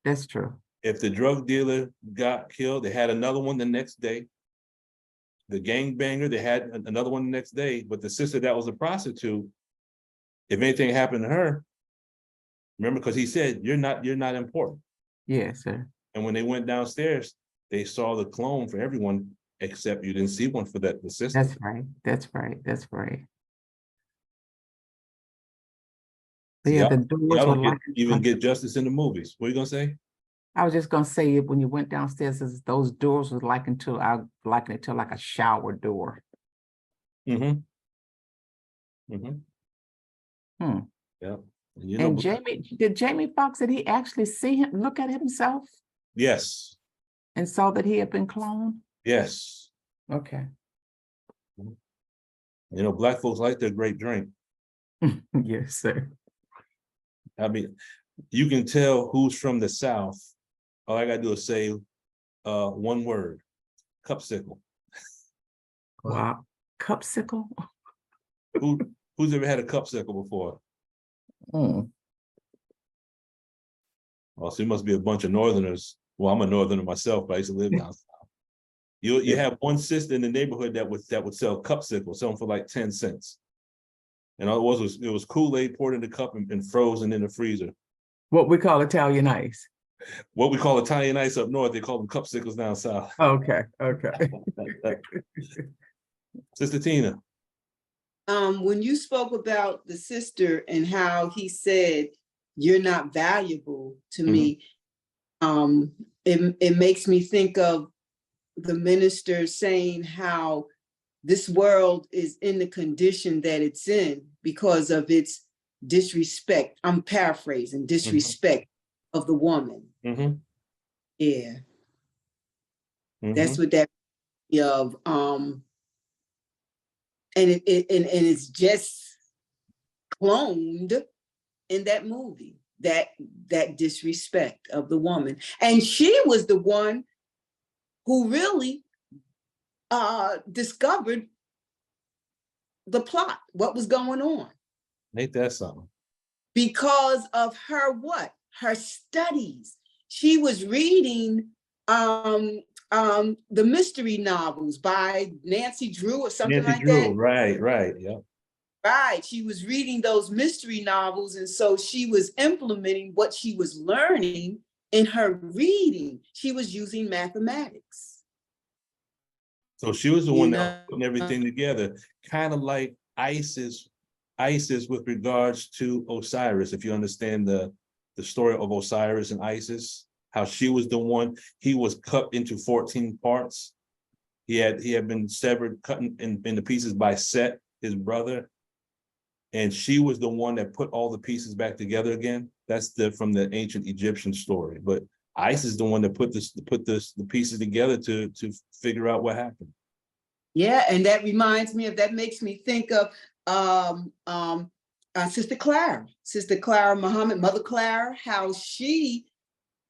That's true. If the drug dealer got killed, they had another one the next day. The gangbanger, they had another one the next day. But the sister that was a prostitute, if anything happened to her, remember, because he said, you're not important. Yes, sir. And when they went downstairs, they saw the clone for everyone, except you didn't see one for the sister. That's right. That's right. That's right. But yeah, the doors were like even get justice in the movies. What are you gonna say? I was just gonna say, when you went downstairs, those doors was likened to like a shower door. Yeah. And Jamie Foxx, did he actually see him, look at himself? Yes. And saw that he had been cloned? Yes. Okay. Black folks like their great drink. Yes, sir. I mean, you can tell who's from the South. All I gotta do is say one word: cupsicle. Wow, cupsicle. Who's ever had a cupsicle before? Well, so you must be a bunch of Northerners. Well, I'm a Northerner myself, but I used to live down south. You have one sister in the neighborhood that would sell cupsicles, selling for like 10 cents. And all it was Kool-Aid poured in the cup and frozen in the freezer. What we call Italian ice. What we call Italian ice up north, they call them cupsicles down south. Okay, okay. Sister Tina. When you spoke about the sister and how he said, you're not valuable to me, it makes me think of the minister saying how this world is in the condition that it's in because of its disrespect. I'm paraphrasing, disrespect of the woman. Yeah. That's what that of and it's just cloned in that movie, that disrespect of the woman. And she was the one who really discovered the plot, what was going on, Ain't that something? because of her what? Her studies. She was reading the mystery novels by Nancy Drew or something Nancy like Drew, that. right, yeah. Right. She was reading those mystery novels. And so she was implementing what she was learning in her reading. She was using mathematics. So she was the You one know? that was putting everything together, kind of like Isis with regards to Osiris. If you understand the story of Osiris and Isis, how she was the one, he was cut into 14 parts. He had been severed, cut into pieces by Set, his brother. And she was the one that put all the pieces back together again. That's from the ancient Egyptian story. But Isis is the one that put the pieces together to figure out what happened. Yeah, and that makes me think of Sister Clara Muhammad, Mother Clara, how she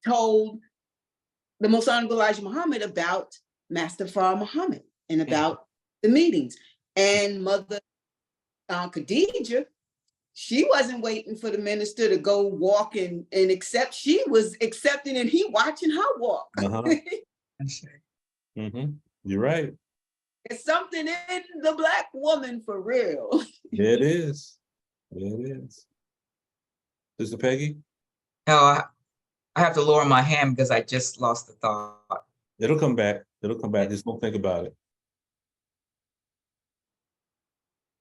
told the Most Honorable Elijah Muhammad about Master Farah Muhammad and about the meetings. And Mother Khadijah, she wasn't waiting for the minister to go walk and accept. She was accepting and he watching her walk. You're right. It's something in the Black woman for real. It is. It is. Sister Peggy? No, I have to lower my hand because I just lost the thought. It'll come back. Just don't think about it.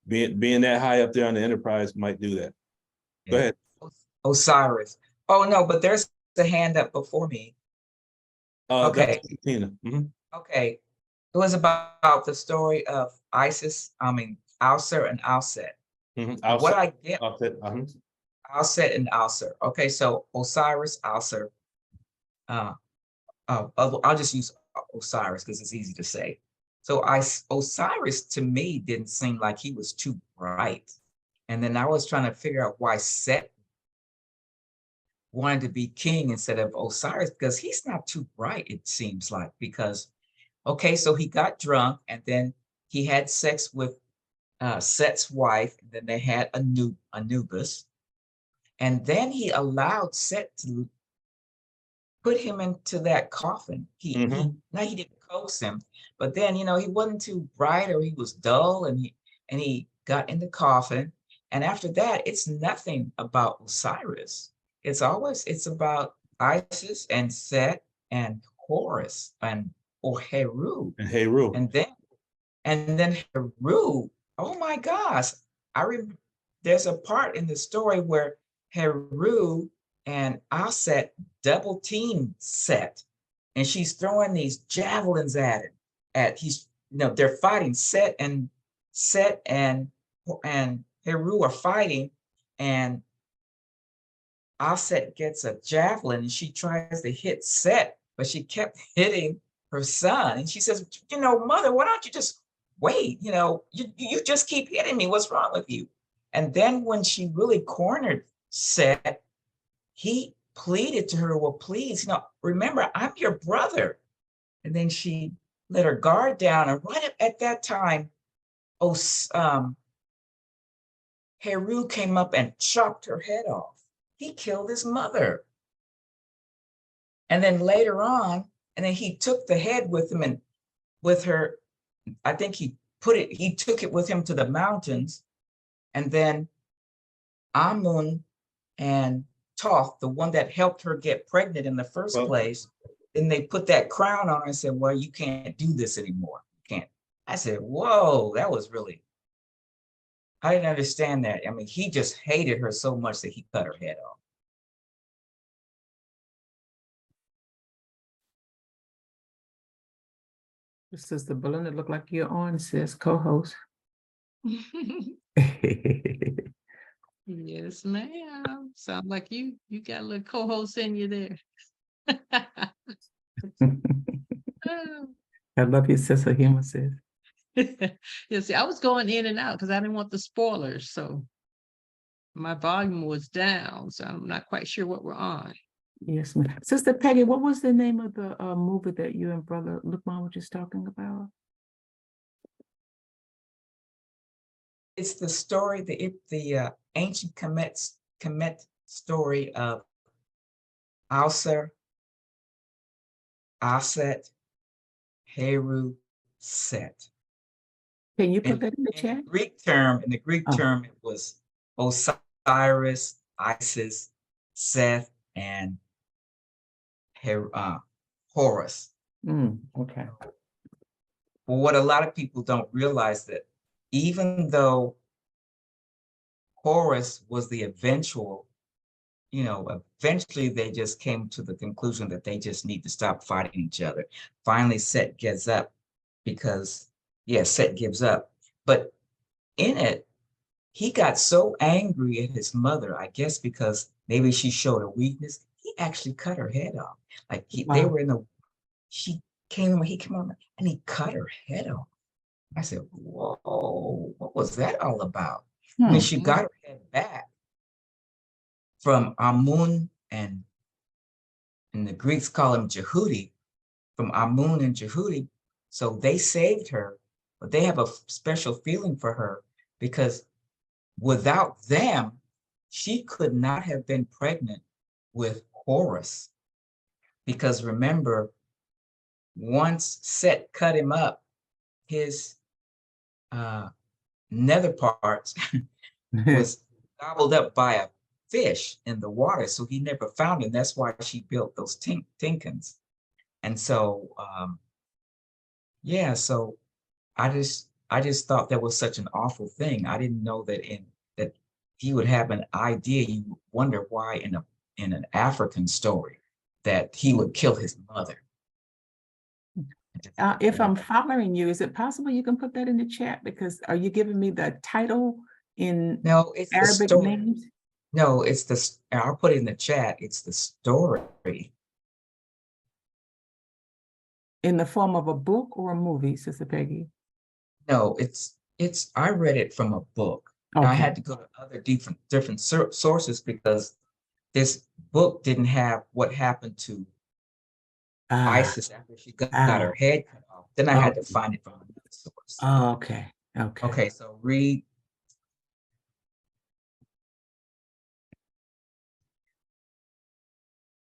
Being that high up there on the Enterprise might do that. Go ahead. Osiris. Oh, no, but there's the hand up before me. Okay. Tina. Okay. It was about the story of Isis, Alser and Alset. What I get, Alset and Alser. Okay, so Osiris, Alser. I'll just use Osiris because it's easy to say. So Osiris to me didn't seem like he was too bright. And then I was trying to figure out why Set wanted to be king instead of Osiris, because he's not too bright, it seems like, because, okay, so he got drunk and then he had sex with Set's wife, and then they had Anubis. And then he allowed Set to put him into that coffin. He didn't coax him, but then, he wasn't too bright, or he was dull, and he got in the coffin. And after that, it's nothing about Osiris. It's about Isis and Set and Horus or Heru. And Heru. And then Heru, oh my gosh. There's a part in the story where Heru and Aset double team Set, and she's throwing these javelins at him. They're fighting. Set and Heru are fighting, and Aset gets a javelin and she tries to hit Set, but she kept hitting her son. And she says, Mother, why don't you just wait? You just keep hitting me. What's wrong with you? And then when she really cornered Set, he pleaded to her, well, please, remember, I'm your brother. And then she let her guard down. And right at that time, Heru came up and chopped her head off. He killed his mother. And then later on, he took the head with him and with her, I think he took it with him to the mountains. And then Amun and Thoth, the one that helped her get pregnant in the first place, then they put that crown on her and said, well, you can't do this anymore. You can't. I said, whoa, that was really, I didn't understand that. He just hated her so much that he cut her head off. Sister Belinda, look like you're on, sis, co-host. Yes, ma'am. Sound like you got a little co-host in you there. I love your sense of humor, sis. Yeah, see, I was going in and out because I didn't want the spoilers, so my volume was down, so I'm not quite sure what we're on. Yes, ma'am. Sister Peggy, what was the name of the movie that you and Brother Lukman were just talking about? it's the story, the ancient Kemet story of Auser, Aset, Heru, Set. Can you put In, that in the in chat? the Greek term, Oh. it was Osiris, Isis, Seth, and Horus. Okay. But what a lot of people don't realize that even though Horus was the eventual, eventually they just came to the conclusion that they just need to stop fighting each other. Finally, Set gives up because, Set gives up. But in it, he got so angry at his mother, I guess because maybe she showed a weakness, he actually cut her head off. Like they Wow. were he came on and he cut her head off. I said, whoa, what was that all about? When she got her head back from Amun, and the Greeks call him Jehudi, from Amun and Jehudi. So they saved her, but they have a special feeling for her because without them, she could not have been pregnant with Horus. Because remember, once Set cut him up, his nether parts was gobbled up by a fish in the water, so he never found it. That's why she built those tinkins. And so, so I just thought that was such an awful thing. I didn't know that that he would have an idea. You wonder why in an African story that he would kill his mother. If I'm following you, is it possible you can put that in the chat? Because are you giving me the title in No, it's Arabic the story. names? No, I'll put it in the chat. It's the story. In the form of a book or a movie, Sister Peggy? No, I read it from a book. Okay. I had to go to other different sources because this book didn't have what happened to Isis after she got her head cut off. Then I had to find it from another source. Oh, okay. Okay, so read.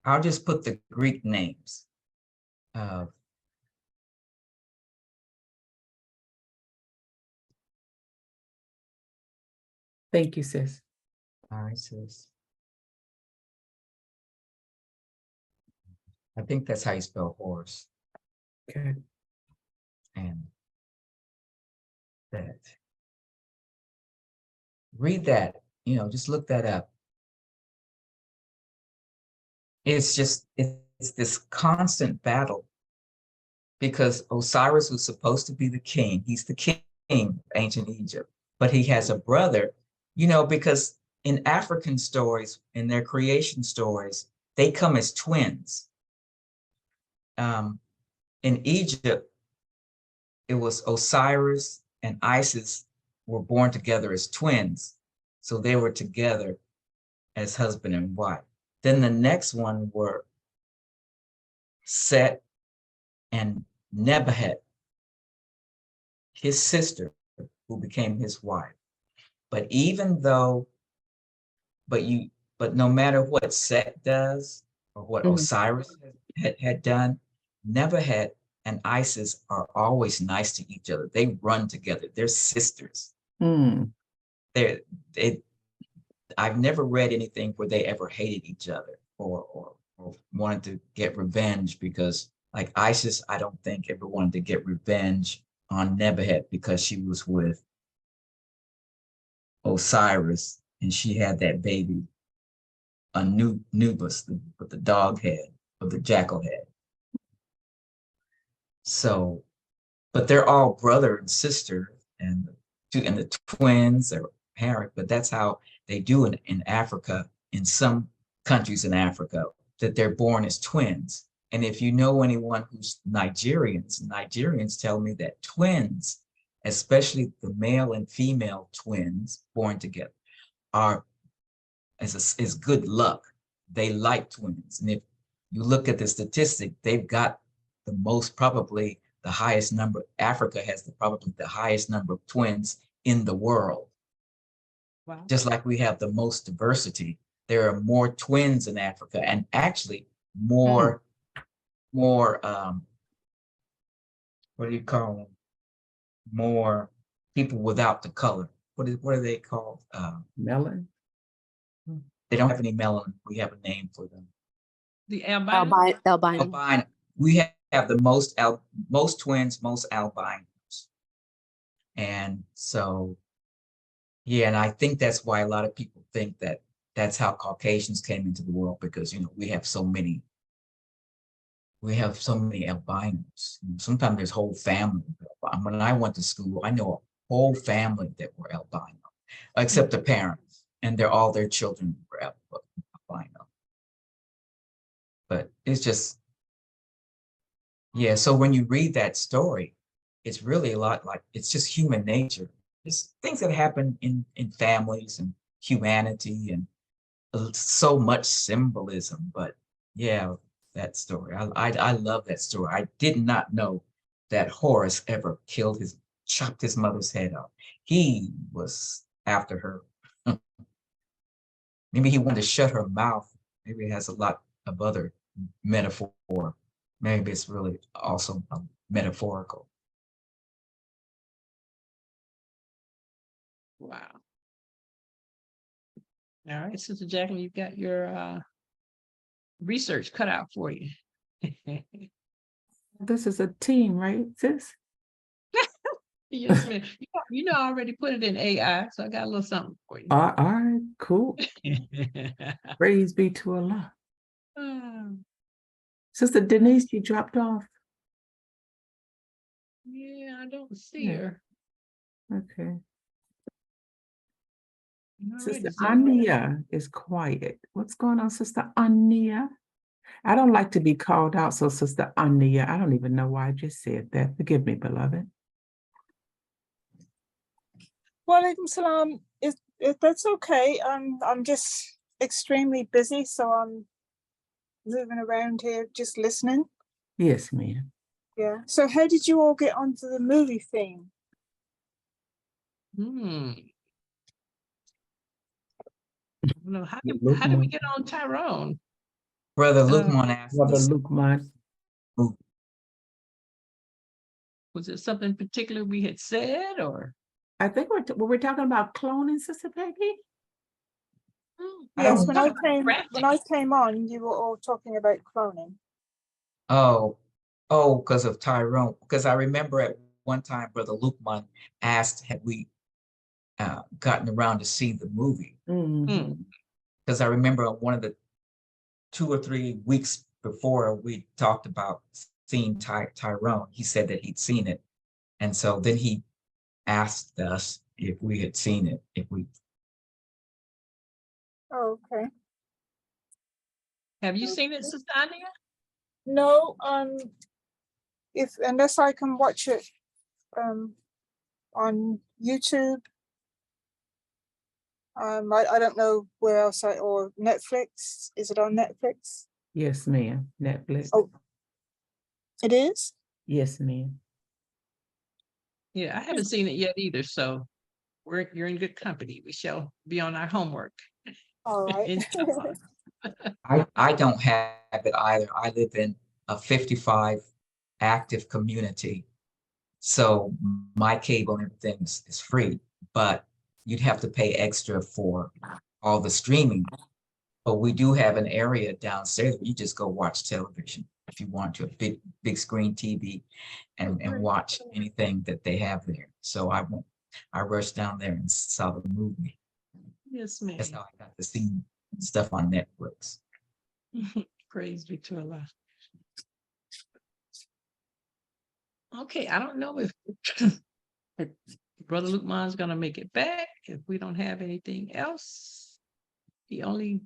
I'll just put the Greek names. Thank you, sis. Isis. I think that's how you spell horse. Okay. And that. Read that, just look that up. It's this constant battle because Osiris was supposed to be the king. He's the king of ancient Egypt, but he has a brother, because in African stories, in their creation stories, they come as twins. In Egypt, it was Osiris and Isis were born together as twins. So they were together as husband and wife. Then the next one were Set and Nebuchadnezzar, his sister, who became his wife. But no matter what Set does or what Osiris had done, Nebuchadnezzar and Isis are always nice to each other. They run together. They're sisters. I've never read anything where they ever hated each other or wanted to get revenge, because like Isis, I don't think ever wanted to get revenge on Nebuchadnezzar because she was with Osiris and she had that baby, Anubis, with the dog head or the jackal head. So, but they're all brother and sister, and the twins are parent, but that's how they do it in Africa, in some countries in Africa, that they're born as twins. And if you know anyone who's Nigerians tell me that twins, especially the male and female twins born together, is good luck. They like twins. And if you look at the statistic, they've got probably the highest number. Africa has probably the highest number of twins in the world. Wow. Just like we have the most diversity, there are more twins in Africa, and actually more what do you call them? More people without the color. What are they called? Melon. They don't have any melanin. We have a name for them. The albino. Albino. Albino. We have the most twins, most albinos. And so, yeah, and I think that's why a lot of people think that that's how Caucasians came into the world, because, you know, we have so many albinos. Sometimes there's whole family. When I went to school, I know a whole family that were albino, except the parents, and all their children were albino. But it's just, yeah. So when you read that story, it's really a lot like, it's just human nature. It's things that happen in families and humanity, and so much symbolism. But yeah, that story, I love that story. I did not know that Horus ever chopped his mother's head off. He was after her. Maybe he wanted to shut her mouth. Maybe it has a lot of other metaphor. Maybe it's really also metaphorical. Wow. All right, Sister Jacqueline, you've got your research cut out for you. This is a team, right, sis? Yes, ma'am. You know, I already put it in AI, so I got a little something for you. All right, cool. Praise be to Allah. Sister Denise, you dropped off. Yeah, I don't see Yeah. her. Okay. All Sister right, so- Ania is quiet. What's going on, Sister Ania? I don't like to be called out, so Sister Ania, I don't even know why I just said that. Forgive me, beloved. Walaikum salam. If that's okay, I'm just extremely busy, so I'm moving around here, just listening. Yes, ma'am. Yeah. So how did you all get onto the movie theme? No, how did we get on Tyrone? Brother Lukman asked Brother us, Lukman. Was it something particular we had said, or? I think were we talking about cloning, Sister Peggy? Yes, don't when I came on, you were all talking about cloning. oh, because of Tyrone. Because I remember at one time, Brother Lukman asked, had we gotten around to see the movie? Because I remember one of the 2 or 3 weeks before we talked about seeing Tyrone, he said that he'd seen it. And so then he asked us if we had seen it, if we. Oh, okay. Have you seen it, Sister Ania? No, unless I can watch it on YouTube. I don't know where else or Netflix. Is it on Netflix? Yes, ma'am. Netflix. Oh, it is? Yes, ma'am. Yeah, I haven't seen it yet either, so you're in good company. We shall be on our homework. All right. I don't have it either. I live in a 55 active community. So my cable and everything is free, but you'd have to pay extra for all the streaming. But we do have an area downstairs where you just go watch television if you want to, a big screen TV, and watch anything that they have there. So I rushed down there and saw the movie. Yes, ma'am. That's how I got to see stuff on Netflix. Praise be to Allah. Okay, I don't know if Brother Lukman's gonna make it back. If we don't have anything else, he only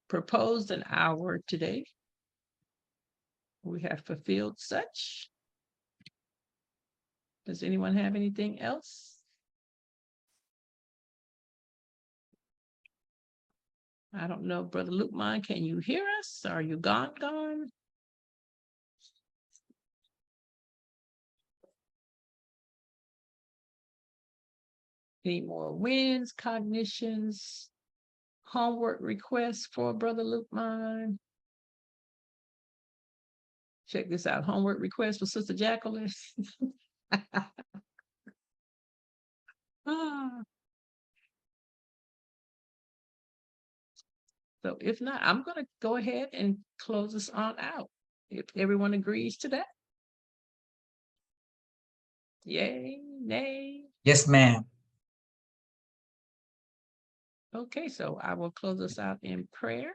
proposed an hour today. We have fulfilled such. Does anyone have anything else? I don't know, Brother Lukman, can you hear us? Are you gone? Any more wins, cognitions, homework requests for Brother Luke Mine? Check this out, homework request for Sister Jacqueline. Ah. So if not, I'm gonna go ahead and close this on out. If everyone agrees to that. Yay, nay. Yes, ma'am. Okay, so I will close us out in prayer.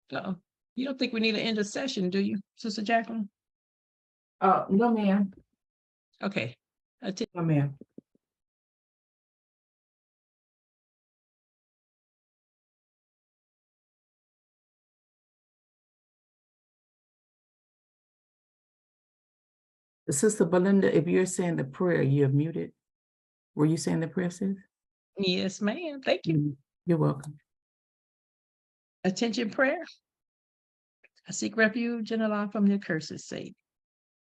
You don't think we need an intercession, do you, Sister Jacqueline? No, ma'am. Okay. No, ma'am. Sister Belinda, if you're saying the prayer, you're muted. Were you saying the prayer, sis? Yes, ma'am. Thank you. You're welcome. Attention prayer. I seek refuge in Allah from your curses, sake.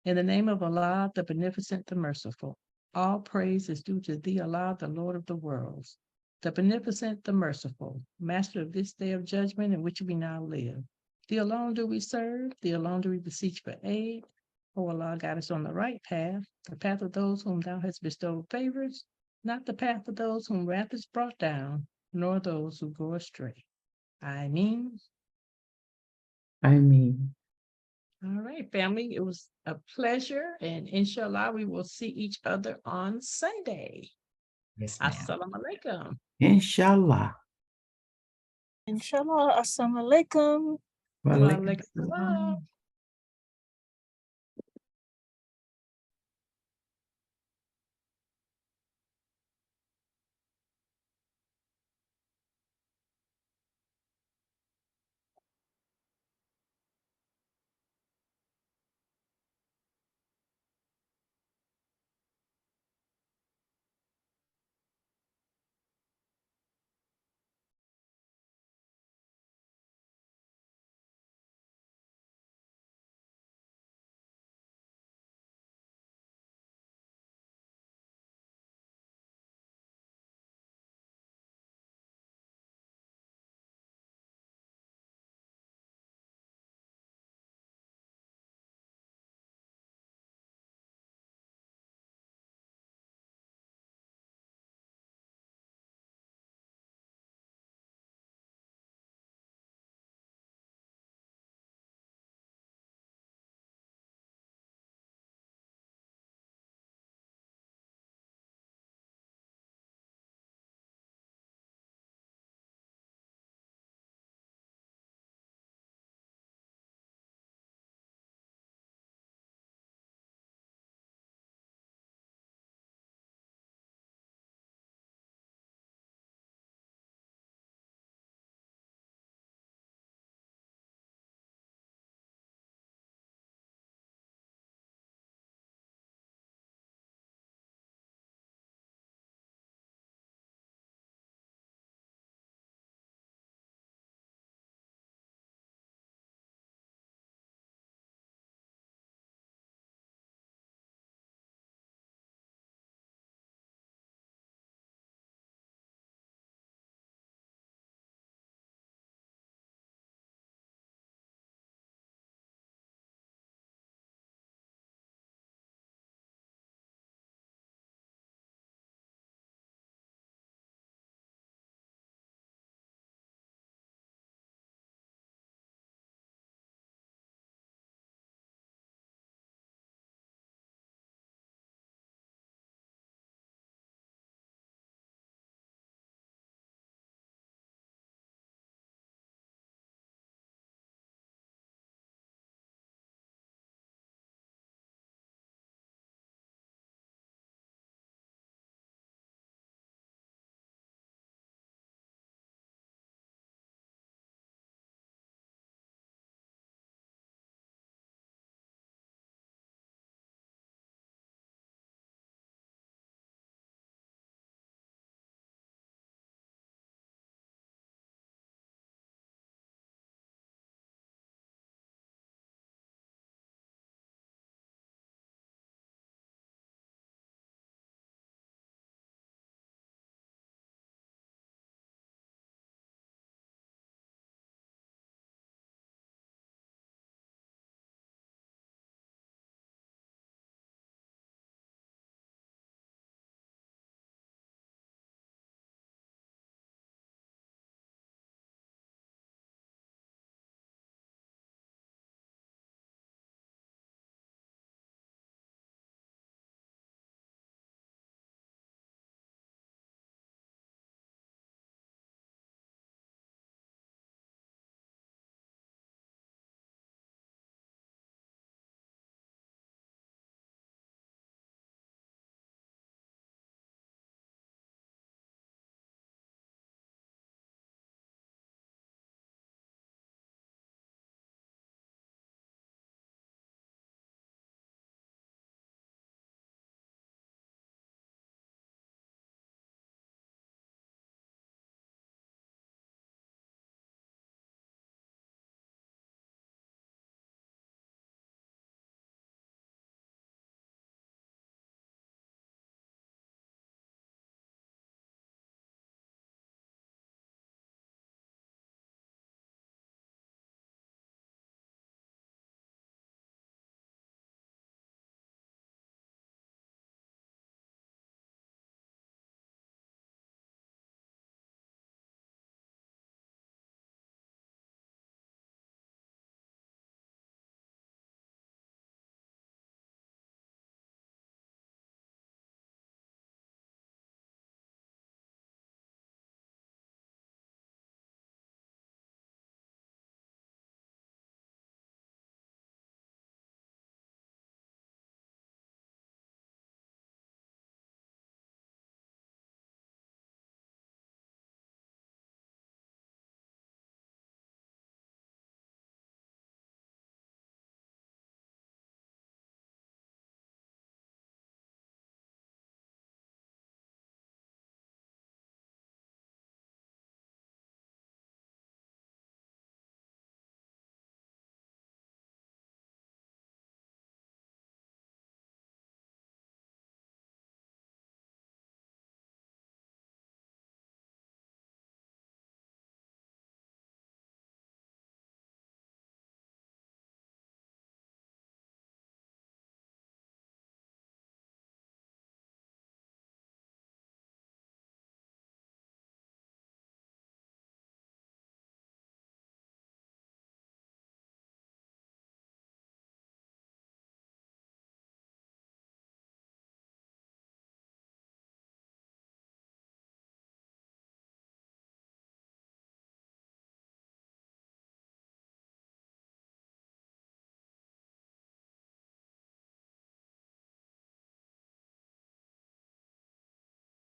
In the name of Allah, the beneficent, the merciful. All praise is due to thee, Allah, the Lord of the worlds, the beneficent, the merciful, master of this day of judgment in which we now live. Thee alone do we serve, thee alone do we beseech for aid. O Allah, guide us on the right path, the path of those whom thou hast bestowed favors, not the path of those whom wrath is brought down, nor those who go astray. Ameen. All right, family, it was a pleasure, and inshallah, we will see each other on Sunday. Yes, ma'am. Assalamu alaikum. Inshallah. Inshallah. Assalamu alaikum. Wa alaikum salam.